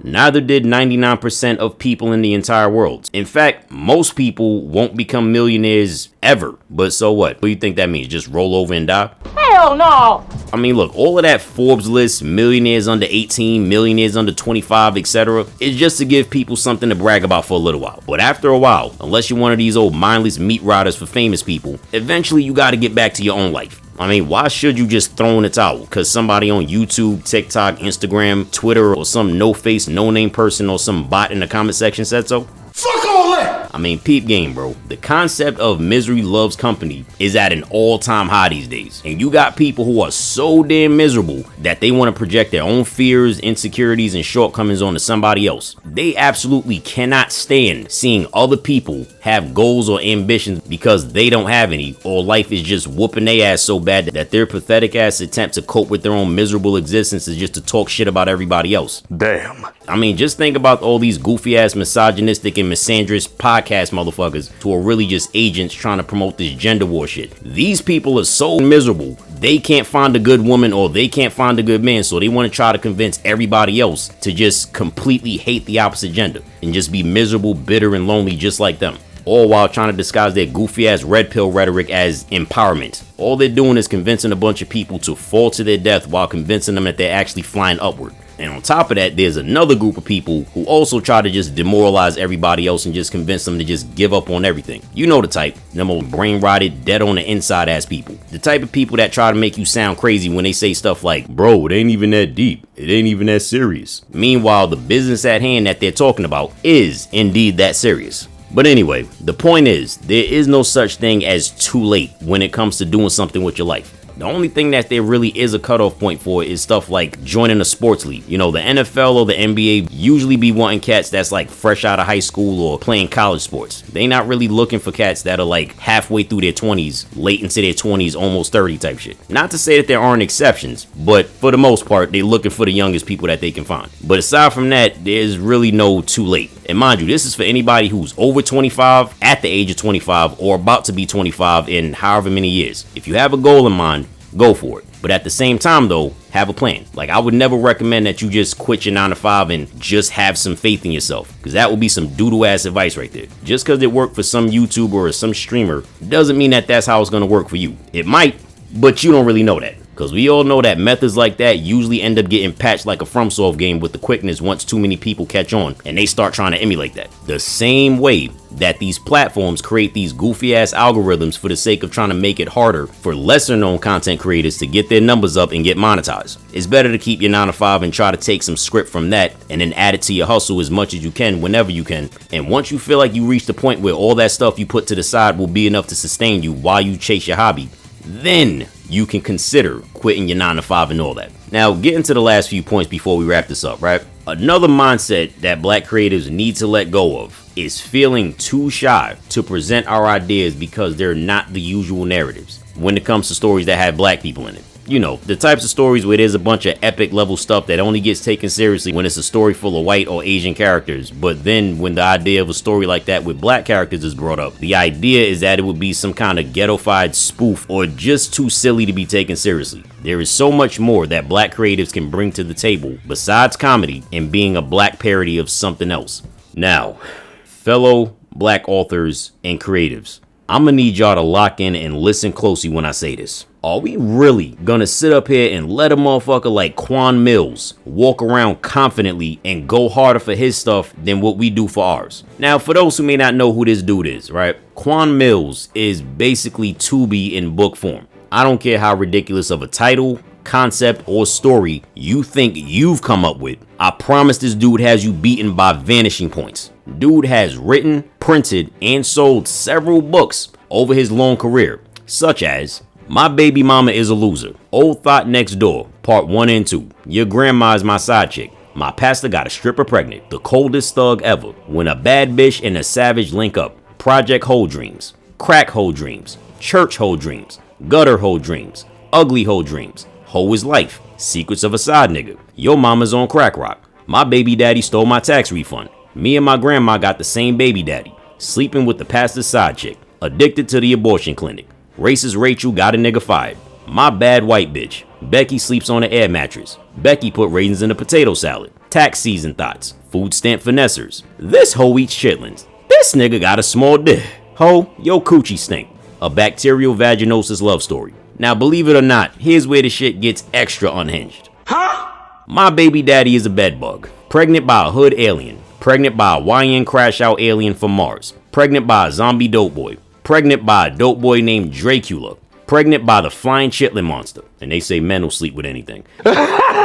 Speaker 1: neither did 99% of people in the entire world. In fact, most people won't become millionaires ever. But so what? What do you think that means? Just roll over and die?
Speaker 6: Hell no!
Speaker 1: I mean, look, all of that Forbes list, millionaires under 18, millionaires under 25, etc. is just to give people something to brag about for a little while. But after a while, unless you're one of these old mindless meat riders for famous people, eventually you gotta get back to your own life. I mean, why should you just throw in the towel? Because somebody on YouTube, TikTok, Instagram, Twitter, or some no-face, no-name person or some bot in the comment section said so?
Speaker 2: Fuck all that!
Speaker 1: I mean, peep game, bro. The concept of misery loves company is at an all-time high these days. And you got people who are so damn miserable that they want to project their own fears, insecurities, and shortcomings onto somebody else. They absolutely cannot stand seeing other people have goals or ambitions because they don't have any, or life is just whooping their ass so bad that their pathetic ass attempt to cope with their own miserable existence is just to talk shit about everybody else.
Speaker 3: Damn.
Speaker 1: I mean, just think about all these goofy ass misogynistic and misandrous podcast motherfuckers who are really just agents trying to promote this gender war shit. These people are so miserable, they can't find a good woman or they can't find a good man, so they want to try to convince everybody else to just completely hate the opposite gender and just be miserable, bitter, and lonely just like them. All while trying to disguise their goofy ass red pill rhetoric as empowerment. All they're doing is convincing a bunch of people to fall to their death while convincing them that they're actually flying upward. And on top of that, there's another group of people who also try to just demoralize everybody else and just convince them to just give up on everything. You know the type, them old brain rotted, dead on the inside ass people. The type of people that try to make you sound crazy when they say stuff like, bro, it ain't even that deep. It ain't even that serious. Meanwhile, the business at hand that they're talking about is indeed that serious. But anyway, the point is, there is no such thing as too late when it comes to doing something with your life. The only thing that there really is a cutoff point for is stuff like joining a sports league. You know, the NFL or the NBA usually be wanting cats that's like fresh out of high school or playing college sports. They not really looking for cats that are like halfway through their 20s, late into their 20s, almost 30 type shit. Not to say that there aren't exceptions, but for the most part, they're looking for the youngest people that they can find. But aside from that, there's really no too late. And mind you, this is for anybody who's over 25, at the age of 25, or about to be 25 in however many years. If you have a goal in mind, go for it. But at the same time though, have a plan. Like, I would never recommend that you just quit your 9 to 5 and just have some faith in yourself, because that would be some doodle ass advice right there. Just because it worked for some YouTuber or some streamer doesn't mean that that's how it's going to work for you. It might, but you don't really know that. Because we all know that methods like that usually end up getting patched like a FromSoft game with the quickness once too many people catch on and they start trying to emulate that. The same way that these platforms create these goofy ass algorithms for the sake of trying to make it harder for lesser known content creators to get their numbers up and get monetized. It's better to keep your 9 to 5 and try to take some script from that and then add it to your hustle as much as you can whenever you can. And once you feel like you reach the point where all that stuff you put to the side will be enough to sustain you while you chase your hobby, then you can consider quitting your 9 to 5 and all that. Now, getting to the last few points before we wrap this up, right? Another mindset that black creatives need to let go of is feeling too shy to present our ideas because they're not the usual narratives when it comes to stories that have black people in it. You know, the types of stories where there's a bunch of epic level stuff that only gets taken seriously when it's a story full of white or Asian characters. But then when the idea of a story like that with black characters is brought up, the idea is that it would be some kind of ghettofied spoof or just too silly to be taken seriously. There is so much more that black creatives can bring to the table besides comedy and being a black parody of something else. Now, fellow black authors and creatives, I'm gonna need y'all to lock in and listen closely when I say this. Are we really gonna sit up here and let a motherfucker like Quan Mills walk around confidently and go harder for his stuff than what we do for ours? Now, for those who may not know who this dude is, right? Quan Mills is basically Tubi in book form. I don't care how ridiculous of a title, concept, or story you think you've come up with. I promise this dude has you beaten by vanishing points. Dude has written, printed, and sold several books over his long career, such as My Baby Mama is a Loser, Old Thought Next Door, Part 1 and 2, Your Grandma's My Side Chick, My Pastor Got a Stripper Pregnant, The Coldest Thug Ever, When a Bad Bitch and a Savage Link Up, Project Whole Dreams, Crack Whole Dreams, Church Whole Dreams, Gutter Whole Dreams, Ugly Whole Dreams, Hoe is Life, Secrets of a Side Nigga, Your Mama's on Crack Rock, My Baby Daddy Stole My Tax Refund, Me and My Grandma Got the Same Baby Daddy, Sleeping with the Pastor's Side Chick, Addicted to the Abortion Clinic, Racist Rachel Got a Nigga Fired, My Bad White Bitch, Becky Sleeps on an Air Mattress, Becky Put Raisins in a Potato Salad, Tax Season Thoughts, Food Stamp Finessers, This Hoe Eats Chitlins, This Nigga Got a Small Dick, Ho, Yo Coochie Stink, A Bacterial Vaginosis Love Story. Now, believe it or not, here's where the shit gets extra unhinged. Huh? My Baby Daddy is a bedbug, pregnant by a hood alien, pregnant by a YN crash out alien from Mars, pregnant by a zombie dope boy, pregnant by a dope boy named Dracula, pregnant by the flying chitlin monster, and they say men will sleep with anything,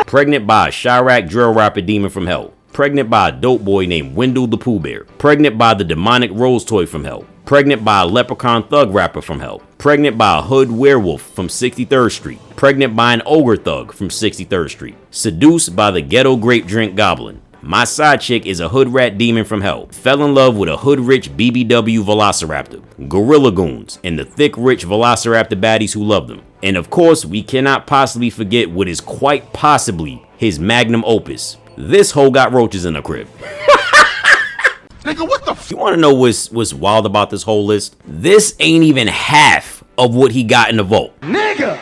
Speaker 1: pregnant by a Chirac drill rapper demon from hell, pregnant by a dope boy named Wendell the Pooh Bear, pregnant by the demonic Rose toy from hell, pregnant by a leprechaun thug rapper from hell, pregnant by a hood werewolf from 63rd Street, pregnant by an ogre thug from 63rd Street, seduced by the ghetto grape drink goblin. My side chick is a hood rat demon from hell, fell in love with a hood rich BBW velociraptor, gorilla goons, and the thick rich velociraptor baddies who love them. And of course, we cannot possibly forget what is quite possibly his magnum opus. This hoe got roaches in her crib.
Speaker 3: Nigga, what the
Speaker 1: You wanna know what's wild about this whole list? This ain't even half of what he got in the vault.
Speaker 3: Nigga!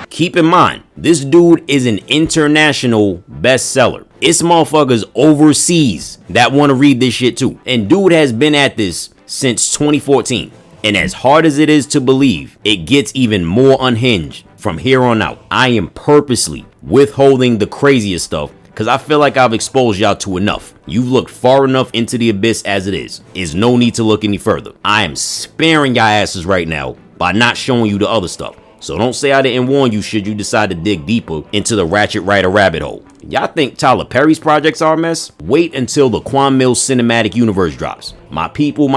Speaker 1: Keep in mind, this dude is an international bestseller. It's motherfuckers overseas that want to read this shit too. And dude has been at this since 2014. And as hard as it is to believe, it gets even more unhinged from here on out. I am purposely withholding the craziest stuff because I feel like I've exposed y'all to enough. You've looked far enough into the abyss as it is. There's no need to look any further. I am sparing y'all asses right now by not showing you the other stuff. So don't say I didn't warn you should you decide to dig deeper into the Ratchet Rider rabbit hole. Y'all think Tyler Perry's projects are a mess? Wait until the Quan Mills cinematic universe drops. My people,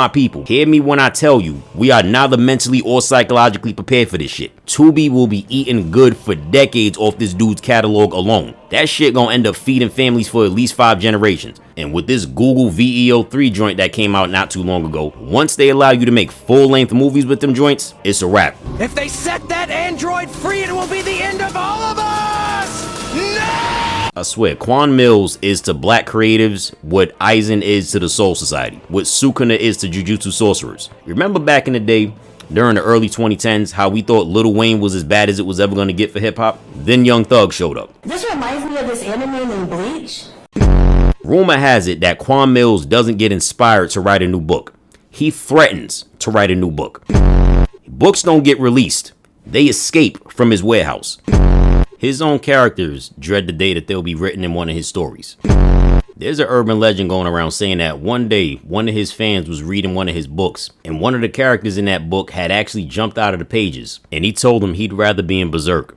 Speaker 1: hear me when I tell you, we are neither mentally or psychologically prepared for this shit. Tubi will be eating good for decades off this dude's catalog alone. That shit gonna end up feeding families for at least 5 generations. And with this Google VEO3 joint that came out not too long ago, once they allow you to make full-length movies with them joints, it's a wrap.
Speaker 6: If they set that android free, it will be the end of all of us! No!
Speaker 1: I swear, Quan Mills is to black creatives what Aizen is to the Soul Society, what Sukuna is to Jujutsu sorcerers. Remember back in the day, during the early 2010s, how we thought Lil Wayne was as bad as it was ever going to get for hip-hop? Then Young Thug showed up.
Speaker 12: This reminds me of this anime named Bleach.
Speaker 1: Rumor has it that Quan Mills doesn't get inspired to write a new book. He threatens to write a new book. Books don't get released. They escape from his warehouse. His own characters dread the day that they'll be written in one of his stories. There's an urban legend going around saying that one day, one of his fans was reading one of his books, and one of the characters in that book had actually jumped out of the pages, and he told him he'd rather be in Berserk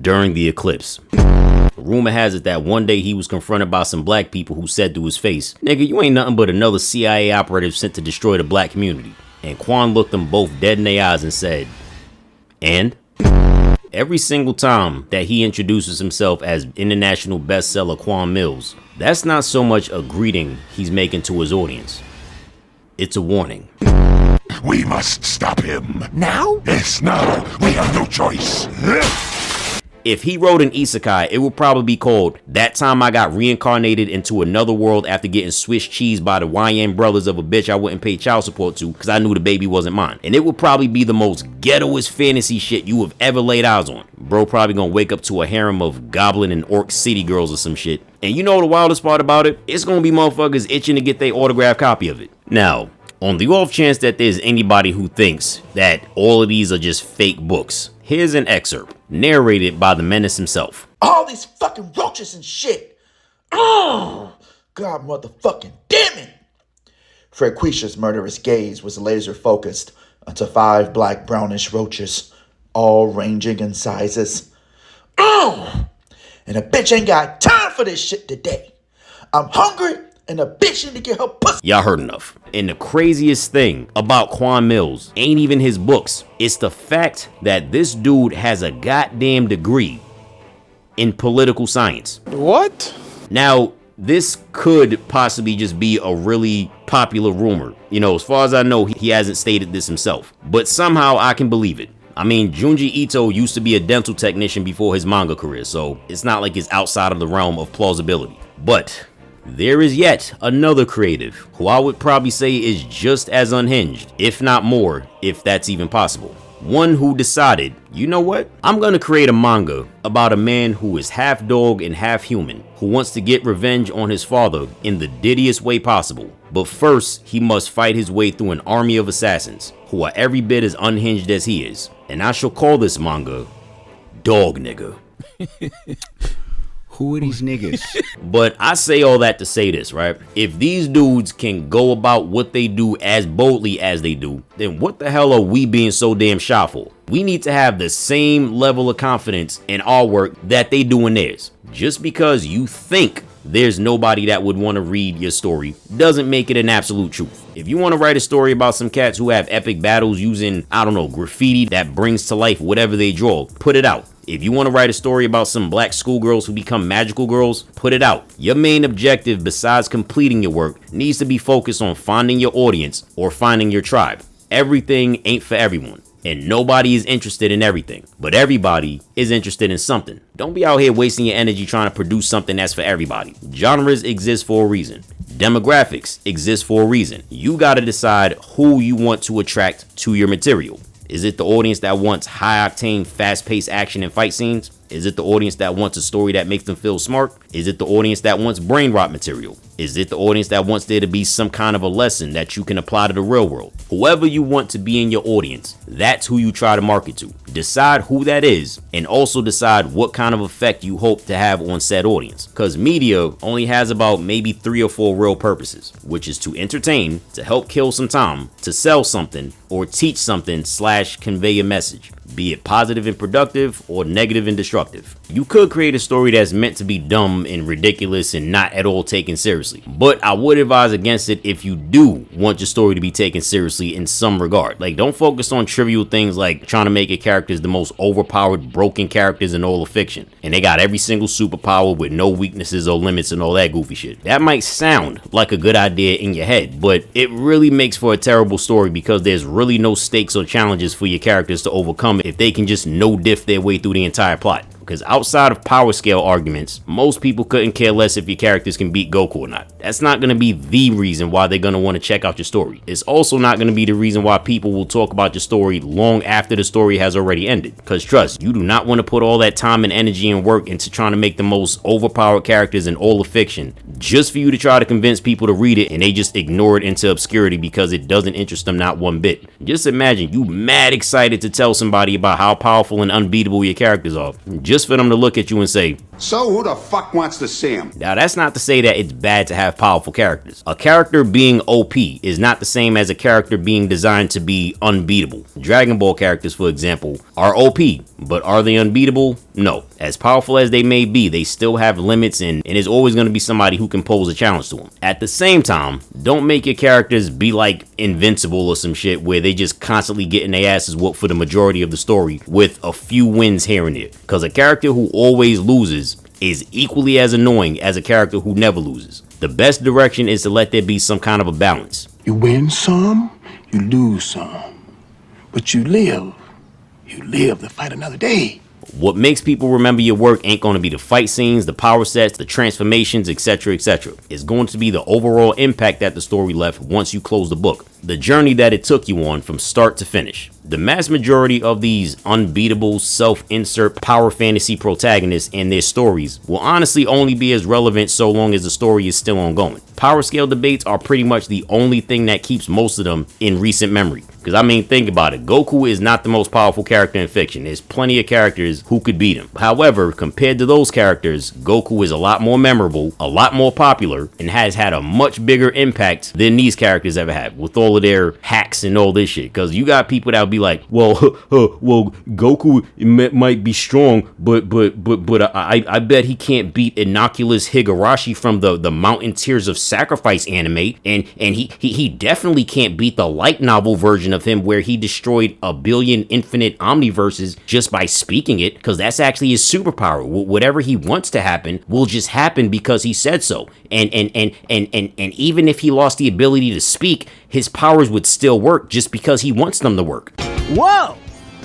Speaker 1: during the eclipse. Rumor has it that one day he was confronted by some black people who said to his face, "Nigga, you ain't nothing but another CIA operative sent to destroy the black community." And Quan looked them both dead in the eyes and said, "And?" Every single time that he introduces himself as international bestseller Quan Mills, that's not so much a greeting he's making to his audience. It's a warning.
Speaker 3: We must stop him.
Speaker 6: Now?
Speaker 3: Yes, now. We have no choice.
Speaker 1: If he wrote an isekai, it would probably be called That Time I Got Reincarnated into Another World After Getting Swiss Cheese by the YN brothers of a bitch I wouldn't pay child support to because I knew the baby wasn't mine. And it would probably be the most ghettoest fantasy shit you have ever laid eyes on. Bro probably gonna wake up to a harem of goblin and orc city girls or some shit. And you know the wildest part about it? It's gonna be motherfuckers itching to get their autographed copy of it. Now, on the off chance that there's anybody who thinks that all of these are just fake books, Here's an excerpt, narrated by the menace himself.
Speaker 13: All these fucking roaches and shit. Oh, God motherfucking damn it. Frequisha's murderous gaze was laser focused onto 5 black brownish roaches, all ranging in sizes. Oh, and a bitch ain't got time for this shit today. I'm hungry and a bitch need to get her pussy.
Speaker 1: Y'all heard enough. And the craziest thing about Quan Mills ain't even his books. It's the fact that this dude has a goddamn degree in political science.
Speaker 3: What?
Speaker 1: Now, this could possibly just be a really popular rumor. You know, as far as I know, he hasn't stated this himself. But somehow I can believe it. I mean, Junji Ito used to be a dental technician before his manga career, so it's not like it's outside of the realm of plausibility. But there is yet another creative who I would probably say is just as unhinged, if not more, if that's even possible. One who decided, you know what? I'm gonna create a manga about a man who is half dog and half human, who wants to get revenge on his father in the diddiest way possible. But first, he must fight his way through an army of assassins who are every bit as unhinged as he is. And I shall call this manga Dog Nigga.
Speaker 14: Who are these niggas?
Speaker 1: But I say all that to say this, right? If these dudes can go about what they do as boldly as they do, then what the hell are we being so damn shy for? We need to have the same level of confidence in our work that they do in theirs. Just because you think there's nobody that would want to read your story doesn't make it an absolute truth. If you want to write a story about some cats who have epic battles using, I don't know, graffiti that brings to life whatever they draw, put it out. If you want to write a story about some black schoolgirls who become magical girls, put it out. Your main objective, besides completing your work, needs to be focused on finding your audience or finding your tribe. Everything ain't for everyone, and nobody is interested in everything, but everybody is interested in something. Don't be out here wasting your energy trying to produce something that's for everybody. Genres exist for a reason. Demographics exist for a reason. You gotta decide who you want to attract to your material. Is it the audience that wants high-octane, fast-paced action and fight scenes? Is it the audience that wants a story that makes them feel smart? Is it the audience that wants brain rot material? Is it the audience that wants there to be some kind of a lesson that you can apply to the real world? Whoever you want to be in your audience, that's who you try to market to. Decide who that is, and also decide what kind of effect you hope to have on said audience. Because media only has about maybe 3 or 4 real purposes, which is to entertain, to help kill some time, to sell something, or teach something / convey a message, be it positive and productive or negative and destructive. You could create a story that's meant to be dumb and ridiculous and not at all taken seriously, but I would advise against it if you do want your story to be taken seriously in some regard. Like, don't focus on trivial things like trying to make your characters the most overpowered, broken characters in all of fiction, and they got every single superpower with no weaknesses or limits and all that goofy shit. That might sound like a good idea in your head, but it really makes for a terrible story because there's really no stakes or challenges for your characters to overcome if they can just no-diff their way through the entire plot. Because outside of power scale arguments, most people couldn't care less if your characters can beat Goku or not. That's not going to be the reason why they're going to want to check out your story. It's also not going to be the reason why people will talk about your story long after the story has already ended. Because trust, you do not want to put all that time and energy and work into trying to make the most overpowered characters in all of fiction just for you to try to convince people to read it and they just ignore it into obscurity because it doesn't interest them not one bit. Just imagine you mad excited to tell somebody about how powerful and unbeatable your characters are, just for them to look at you and say,
Speaker 15: "So who the fuck wants to see him?"
Speaker 1: Now that's not to say that it's bad to have powerful characters. A character being OP is not the same as a character being designed to be unbeatable. Dragon Ball characters, for example, are OP, but are they unbeatable? No. As powerful as they may be, they still have limits and there's always going to be somebody who can pose a challenge to them. At the same time, don't make your characters be like Invincible or some shit where they just constantly getting their asses whooped for the majority of the story with a few wins here and there. Because a character who always loses is equally as annoying as a character who never loses. The best direction is to let there be some kind of a balance.
Speaker 15: You win some, you lose some, but you live to fight another day.
Speaker 1: What makes people remember your work ain't going to be the fight scenes, the power sets, the transformations, etc., etc. It's going to be the overall impact that the story left once you close the book. The journey that it took you on from start to finish. The mass majority of these unbeatable, self-insert power fantasy protagonists and their stories will honestly only be as relevant so long as the story is still ongoing. Power scale debates are pretty much the only thing that keeps most of them in recent memory. Because I mean, think about it. Goku is not the most powerful character in fiction. There's plenty of characters who could beat him. However, compared to those characters, Goku is a lot more memorable, a lot more popular, and has had a much bigger impact than these characters ever had with all of their hacks and all this shit. Because you got people that would be like, well, Goku might be strong, but I bet he can't beat Innocuous Higurashi from the Mountain Tears of Sacrifice anime, and he definitely can't beat the light novel version of him where he destroyed a billion infinite omniverses just by speaking it, because that's actually his superpower. Whatever he wants to happen will just happen because he said so. And even if he lost the ability to speak, his powers would still work just because he wants them to work.
Speaker 14: Whoa!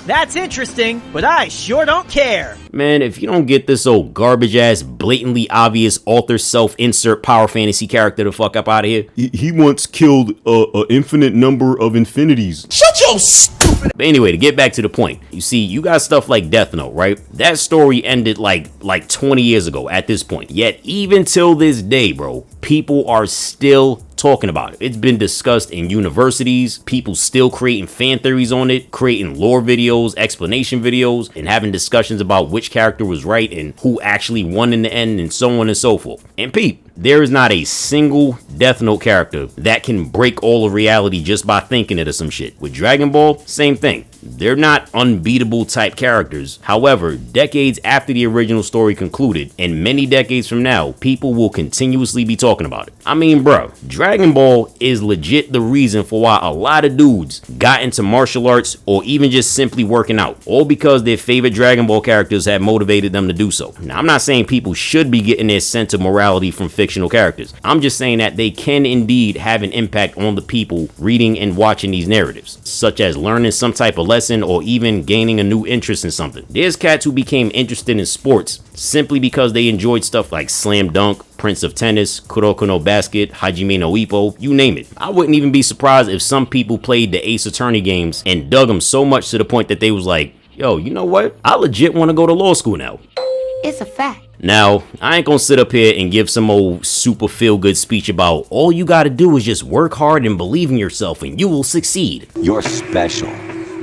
Speaker 14: That's interesting, but I sure don't care.
Speaker 1: Man, if you don't get this old garbage ass, blatantly obvious author self-insert power fantasy character the fuck up out of here. He once killed a infinite number of infinities.
Speaker 6: Shut your stupid.
Speaker 1: But anyway, to get back to the point, you see, you got stuff like Death Note, right? That story ended like 20 years ago at this point. Yet, even till this day, bro, people are still talking about it. It's been discussed in universities, people still creating fan theories on it, creating lore videos, explanation videos, and having discussions about which character was right and who actually won in the end, and so on and so forth. And peep, there is not a single Death Note character that can break all of reality just by thinking it or some shit. With Dragon Ball, same thing. They're not unbeatable type characters. However, decades after the original story concluded, and many decades from now, people will continuously be talking about it. I mean, bro, Dragon Ball is legit the reason for why a lot of dudes got into martial arts or even just simply working out, all because their favorite Dragon Ball characters had motivated them to do so. Now, I'm not saying people should be getting their sense of morality from fictional characters. I'm just saying that they can indeed have an impact on the people reading and watching these narratives, such as learning some type of lesson or even gaining a new interest in something. There's cats who became interested in sports simply because they enjoyed stuff like Slam Dunk, Prince of Tennis, Kuroko no Basket, Hajime no Ippo, you name it. I wouldn't even be surprised if some people played the Ace Attorney games and dug them so much to the point that they was like, yo, you know what? I legit want to go to law school now.
Speaker 10: It's a fact.
Speaker 1: Now, I ain't gonna sit up here and give some old super feel-good speech about all you gotta do is just work hard and believe in yourself and you will succeed.
Speaker 16: You're special.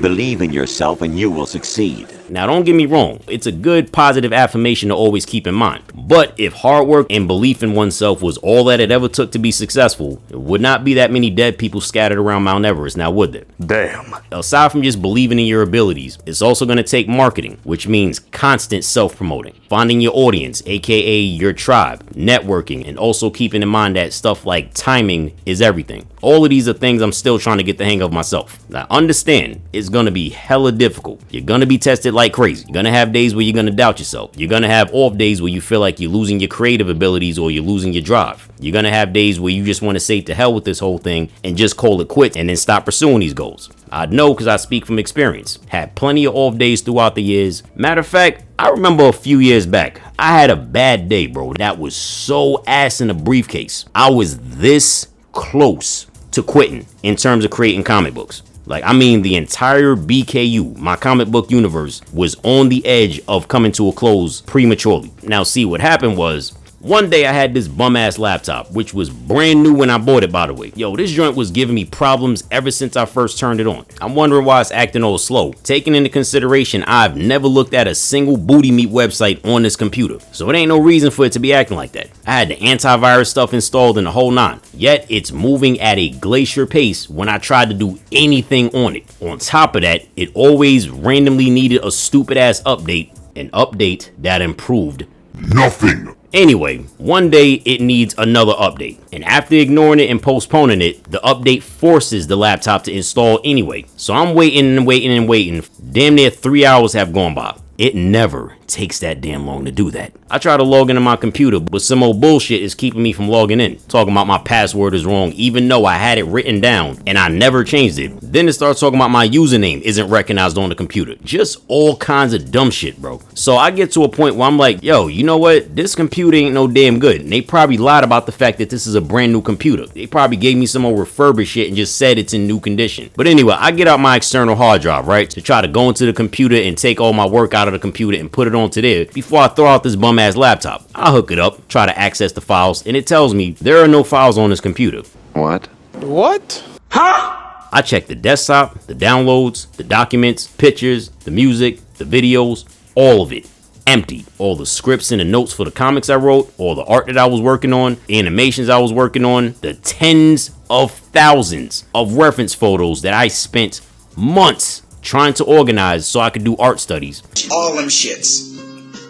Speaker 16: Believe in yourself and you will succeed.
Speaker 1: Now, don't get me wrong, it's a good positive affirmation to always keep in mind. But if hard work and belief in oneself was all that it ever took to be successful, there would not be that many dead people scattered around Mount Everest, now would there?
Speaker 3: Damn.
Speaker 1: Aside from just believing in your abilities, it's also going to take marketing, which means constant self-promoting, finding your audience, aka your tribe, networking, and also keeping in mind that stuff like timing is everything. All of these are things I'm still trying to get the hang of myself. Now, understand, it's going to be hella difficult. You're going to be tested like crazy. You're going to have days where you're going to doubt yourself. You're going to have off days where you feel like you're losing your creative abilities or you're losing your drive. You're going to have days where you just want to say to hell with this whole thing and just call it quits and then stop pursuing these goals. I know because I speak from experience. Had plenty of off days throughout the years. Matter of fact, I remember a few years back, I had a bad day, bro. That was so ass in a briefcase. I was this close to quitting in terms of creating comic books. Like, I mean, the entire BKU, my comic book universe, was on the edge of coming to a close prematurely. Now, see, what happened was, one day I had this bum ass laptop, which was brand new when I bought it, by the way. Yo, this joint was giving me problems ever since I first turned it on. I'm wondering why it's acting all slow. Taking into consideration, I've never looked at a single booty meat website on this computer, so it ain't no reason for it to be acting like that. I had the antivirus stuff installed in the whole nine, yet it's moving at a glacier pace when I tried to do anything on it. On top of that, it always randomly needed a stupid ass update, an update that improved nothing. Anyway, one day it needs another update, and after ignoring it and postponing it, the update forces the laptop to install anyway. So I'm waiting and waiting and waiting. Damn near 3 hours have gone by. It never takes that damn long to do that. I try to log into my computer, but some old bullshit is keeping me from logging in. Talking about my password is wrong, even though I had it written down and I never changed it. Then it starts talking about my username isn't recognized on the computer. Just all kinds of dumb shit, bro. So I get to a point where I'm like, yo, you know what? This computer ain't no damn good. And they probably lied about the fact that this is a brand new computer. They probably gave me some old refurbished shit and just said it's in new condition. But anyway, I get out my external hard drive, right? To try to go into the computer and take all my work out of the computer and put it onto there before I throw out this bum ass laptop. I hook it up, try to access the files, and it tells me there are no files on this computer.
Speaker 9: What?
Speaker 3: What? Huh?
Speaker 1: I check the desktop, the downloads, the documents, pictures, the music, the videos, all of it. Empty. All the scripts and the notes for the comics I wrote, all the art that I was working on, the animations I was working on, the tens of thousands of reference photos that I spent months trying to organize so I could do art studies.
Speaker 17: All them shits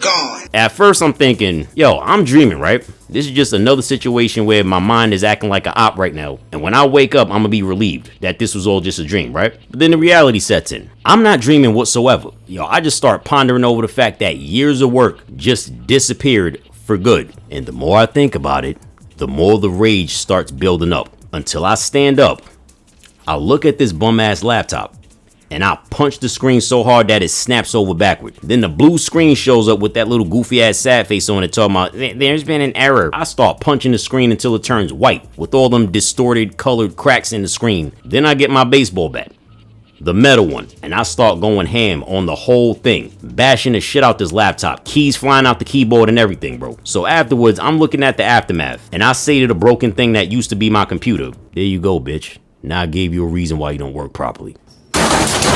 Speaker 17: gone.
Speaker 1: At first I'm thinking, yo, I'm dreaming, right? This is just another situation where my mind is acting like an op right now, and when I wake up I'm gonna be relieved that this was all just a dream, right? But then the reality sets in. I'm not dreaming whatsoever. Yo, I just start pondering over the fact that years of work just disappeared for good. And the more I think about it, the more the rage starts building up, until I stand up, I look at this bum ass laptop, and I punch the screen so hard that it snaps over backward. Then the blue screen shows up with that little goofy ass sad face on it talking about, there's been an error. I start punching the screen until it turns white with all them distorted colored cracks in the screen. Then I get my baseball bat, the metal one, and I start going ham on the whole thing, bashing the shit out this laptop, keys flying out the keyboard and everything, bro. So afterwards, I'm looking at the aftermath, and I say to the broken thing that used to be my computer, there you go, bitch. Now I gave you a reason why you don't work properly.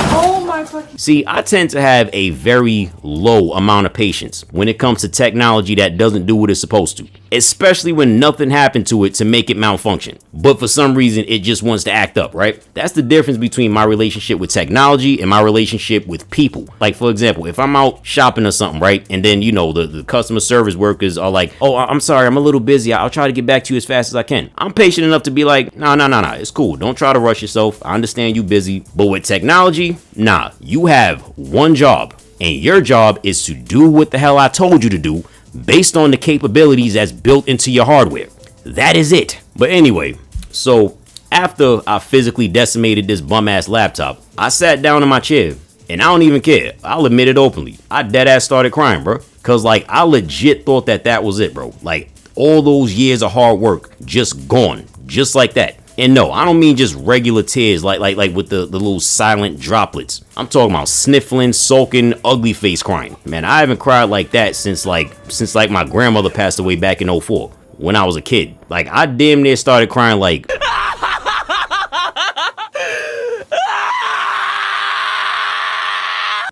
Speaker 10: Oh my fucking.
Speaker 1: See, I tend to have a very low amount of patience when it comes to technology that doesn't do what it's supposed to, especially when nothing happened to it to make it malfunction, but for some reason it just wants to act up, right? That's the difference between my relationship with technology and my relationship with people. Like, for example, if I'm out shopping or something, right, and then, you know, the customer service workers are like, oh, I'm sorry, I'm a little busy, I'll try to get back to you as fast as I can. I'm patient enough to be like, no, it's cool, don't try to rush yourself, I understand you busy. But with technology, nah, you have one job, and your job is to do what the hell I told you to do based on the capabilities that's built into your hardware. That is it. But anyway, so after I physically decimated this bum ass laptop, I sat down in my chair, and I don't even care, I'll admit it openly, I dead ass started crying, bro. Cause like, I legit thought that was it, bro. Like, all those years of hard work just gone, just like that. And no, I don't mean just regular tears like with the little silent droplets. I'm talking about sniffling, sulking, ugly face crying. Man, I haven't cried like that since like my grandmother passed away back in 2004 when I was a kid. Like, I damn near started crying like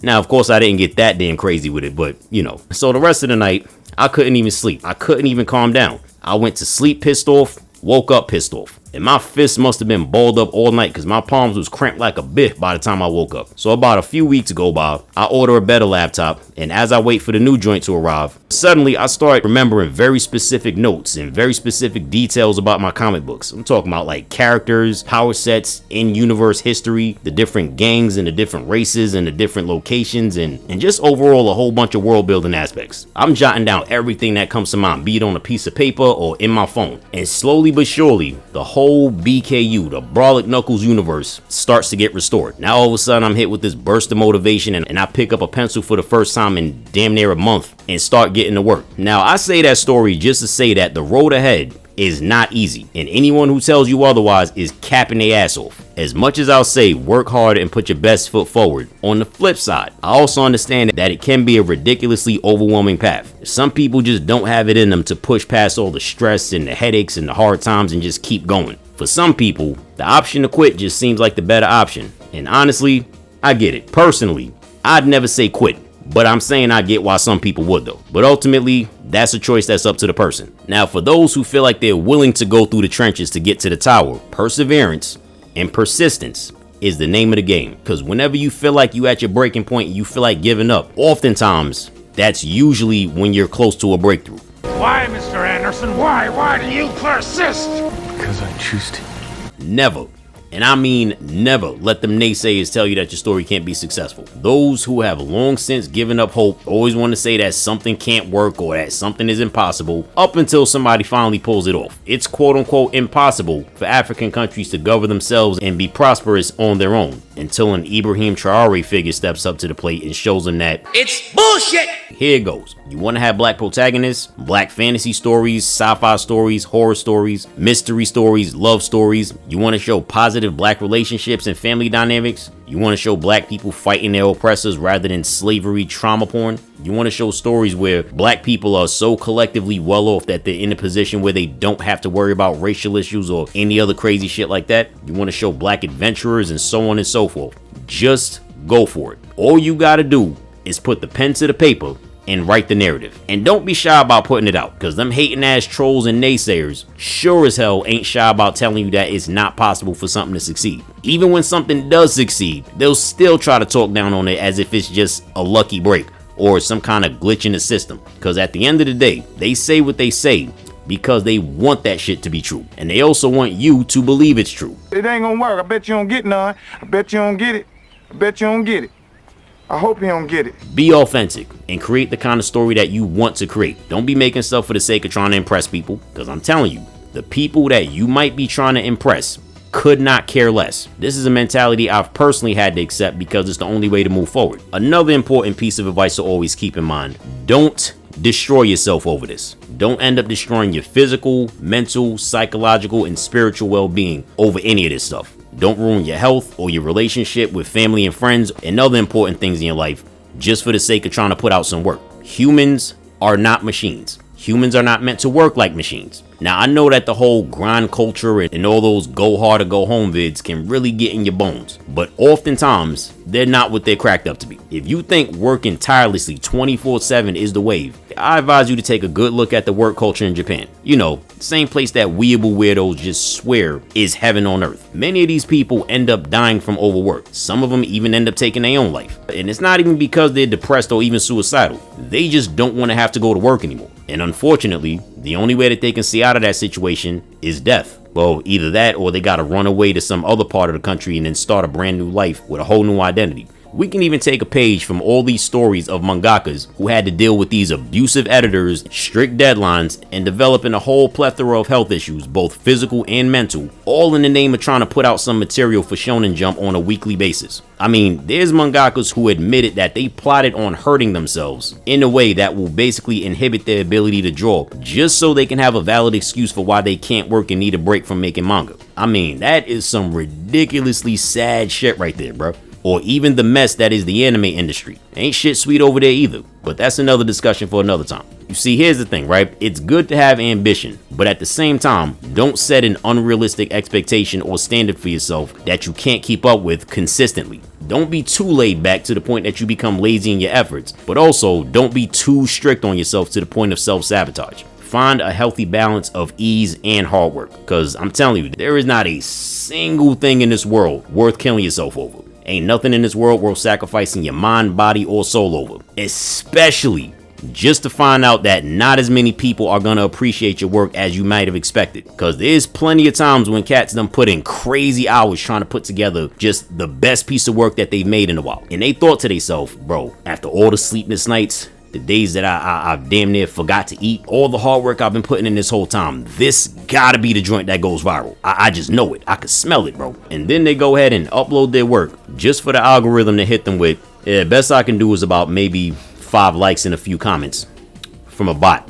Speaker 1: Now, of course, I didn't get that damn crazy with it, but you know. So the rest of the night, I couldn't even sleep. I couldn't even calm down. I went to sleep pissed off, woke up pissed off. And my fists must have been balled up all night because my palms was cramped like a bit by the time I woke up. So about a few weeks go by, I order a better laptop, and as I wait for the new joint to arrive, suddenly I start remembering very specific notes and very specific details about my comic books. I'm talking about like characters, power sets, in-universe history, the different gangs and the different races and the different locations, and just overall a whole bunch of world building aspects. I'm jotting down everything that comes to mind, be it on a piece of paper or in my phone. And slowly but surely, the whole BKU, the Brawlic Knuckles universe, starts to get restored. Now all of a sudden I'm hit with this burst of motivation, and I pick up a pencil for the first time in damn near a month and start getting to work. Now I say that story just to say that the road ahead is not easy, and anyone who tells you otherwise is capping their ass off. As much as I'll say work hard and put your best foot forward, on the flip side, I also understand that it can be a ridiculously overwhelming path. Some people just don't have it in them to push past all the stress and the headaches and the hard times and just keep going. For some people, the option to quit just seems like the better option, and honestly, I get it. Personally, I'd never say quit, but I'm saying I get why some people would though. But ultimately, that's a choice that's up to the person. Now, for those who feel like they're willing to go through the trenches to get to the tower, perseverance and persistence is the name of the game. Because whenever you feel like you at your breaking point and you feel like giving up, oftentimes that's usually when you're close to a breakthrough.
Speaker 3: Why, Mr. Anderson? Why do you persist?
Speaker 11: Because I choose to.
Speaker 1: Never, and I mean never, let them naysayers tell you that your story can't be successful. Those who have long since given up hope always want to say that something can't work or that something is impossible up until somebody finally pulls it off. It's quote unquote impossible for African countries to govern themselves and be prosperous on their own until an Ibrahim Traore figure steps up to the plate and shows them that
Speaker 6: it's bullshit.
Speaker 1: Here it goes. You want to have black protagonists, black fantasy stories, sci-fi stories, horror stories, mystery stories, love stories. You want to show positive positive black relationships and family dynamics? You want to show black people fighting their oppressors rather than slavery trauma porn? You want to show stories where black people are so collectively well off that they're in a position where they don't have to worry about racial issues or any other crazy shit like that? You want to show black adventurers and so on and so forth? Just go for it. All you gotta do is put the pen to the paper and write the narrative. And don't be shy about putting it out, because them hating ass trolls and naysayers sure as hell ain't shy about telling you that it's not possible for something to succeed. Even when something does succeed, they'll still try to talk down on it as if it's just a lucky break or some kind of glitch in the system. Because at the end of the day, they say what they say because they want that shit to be true. And they also want you to believe it's true.
Speaker 3: It ain't gonna work. I bet you don't get none. I bet you don't get it. I bet you don't get it. I hope you don't get it.
Speaker 1: Be authentic and create the kind of story that you want to create. Don't be making stuff for the sake of trying to impress people, because I'm telling you, the people that you might be trying to impress could not care less. This is a mentality I've personally had to accept because it's the only way to move forward. Another important piece of advice to always keep in mind: don't destroy yourself over this. Don't end up destroying your physical, mental, psychological, and spiritual well-being over any of this stuff. Don't ruin your health or your relationship with family and friends and other important things in your life just for the sake of trying to put out some work. Humans are not machines. Humans are not meant to work like machines. Now, I know that the whole grind culture and all those go hard or go home vids can really get in your bones, but oftentimes they're not what they're cracked up to be. If you think working tirelessly 24/7 is the wave, I advise you to take a good look at the work culture in Japan. You know, same place that weeaboo weirdos just swear is heaven on earth. Many of these people end up dying from overwork. Some of them even end up taking their own life. And it's not even because they're depressed or even suicidal. They just don't want to have to go to work anymore. And unfortunately, the only way that they can see out of that situation is death. Well, either that or they gotta run away to some other part of the country and then start a brand new life with a whole new identity. We can even take a page from all these stories of mangakas who had to deal with these abusive editors, strict deadlines, and developing a whole plethora of health issues, both physical and mental, all in the name of trying to put out some material for Shonen Jump on a weekly basis. I mean, there's mangakas who admitted that they plotted on hurting themselves in a way that will basically inhibit their ability to draw, just so they can have a valid excuse for why they can't work and need a break from making manga. I mean, that is some ridiculously sad shit right there, bro. Or even the mess that is the anime industry. Ain't shit sweet over there either, but that's another discussion for another time. You see, here's the thing, right? It's good to have ambition, but at the same time, don't set an unrealistic expectation or standard for yourself that you can't keep up with consistently. Don't be too laid back to the point that you become lazy in your efforts, but also don't be too strict on yourself to the point of self-sabotage. Find a healthy balance of ease and hard work, because I'm telling you, there is not a single thing in this world worth killing yourself over. Ain't nothing in this world worth sacrificing your mind, body, or soul over. Especially just to find out that not as many people are gonna appreciate your work as you might have expected. Cause there's plenty of times when cats done put in crazy hours trying to put together just the best piece of work that they've made in a while. And they thought to themselves, bro, after all the sleepless nights, the days that I damn near forgot to eat, all the hard work I've been putting in this whole time, this gotta be the joint that goes viral. I just know it. I can smell it, bro. And then they go ahead and upload their work just for the algorithm to hit them with, yeah, best I can do is about maybe 5 likes and a few comments from a bot.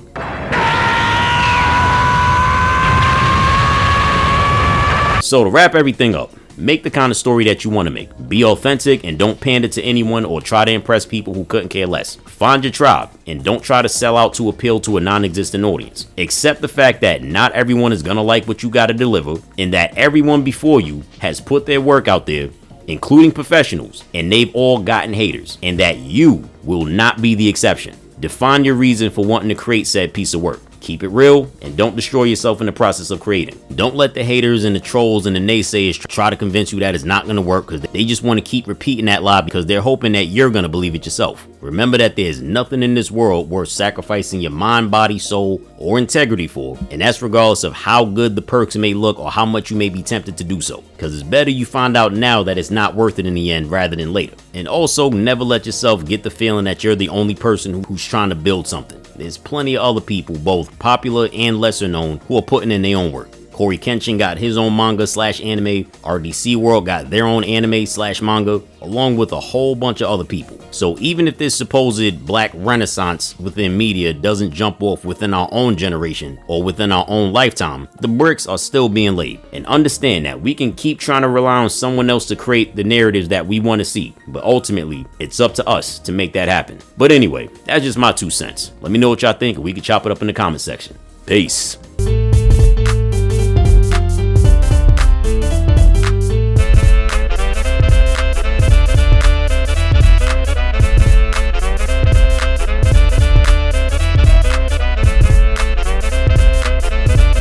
Speaker 1: So to wrap everything up, make the kind of story that you want to make. Be authentic and don't pander to anyone or try to impress people who couldn't care less. Find your tribe and don't try to sell out to appeal to a non-existent audience. Accept the fact that not everyone is gonna like what you gotta deliver and that everyone before you has put their work out there, including professionals, and they've all gotten haters, and that you will not be the exception. Define your reason for wanting to create said piece of work. Keep it real and don't destroy yourself in the process of creating. Don't let the haters and the trolls and the naysayers try to convince you that it's not going to work, because they just want to keep repeating that lie because they're hoping that you're going to believe it yourself. Remember that there's nothing in this world worth sacrificing your mind, body, soul, or integrity for, and that's regardless of how good the perks may look or how much you may be tempted to do so, because it's better you find out now that it's not worth it in the end rather than later. And also, never let yourself get the feeling that you're the only person who's trying to build something. There's plenty of other people, both popular and lesser known, who are putting in their own work. Corey Kenshin got his own manga/anime, RDC World got their own anime/manga, along with a whole bunch of other people. So even if this supposed black renaissance within media doesn't jump off within our own generation or within our own lifetime, the bricks are still being laid. And understand that we can keep trying to rely on someone else to create the narratives that we want to see, but ultimately it's up to us to make that happen. But anyway, that's just my 2 cents. Let me know what y'all think and we can chop it up in the comment section. Peace.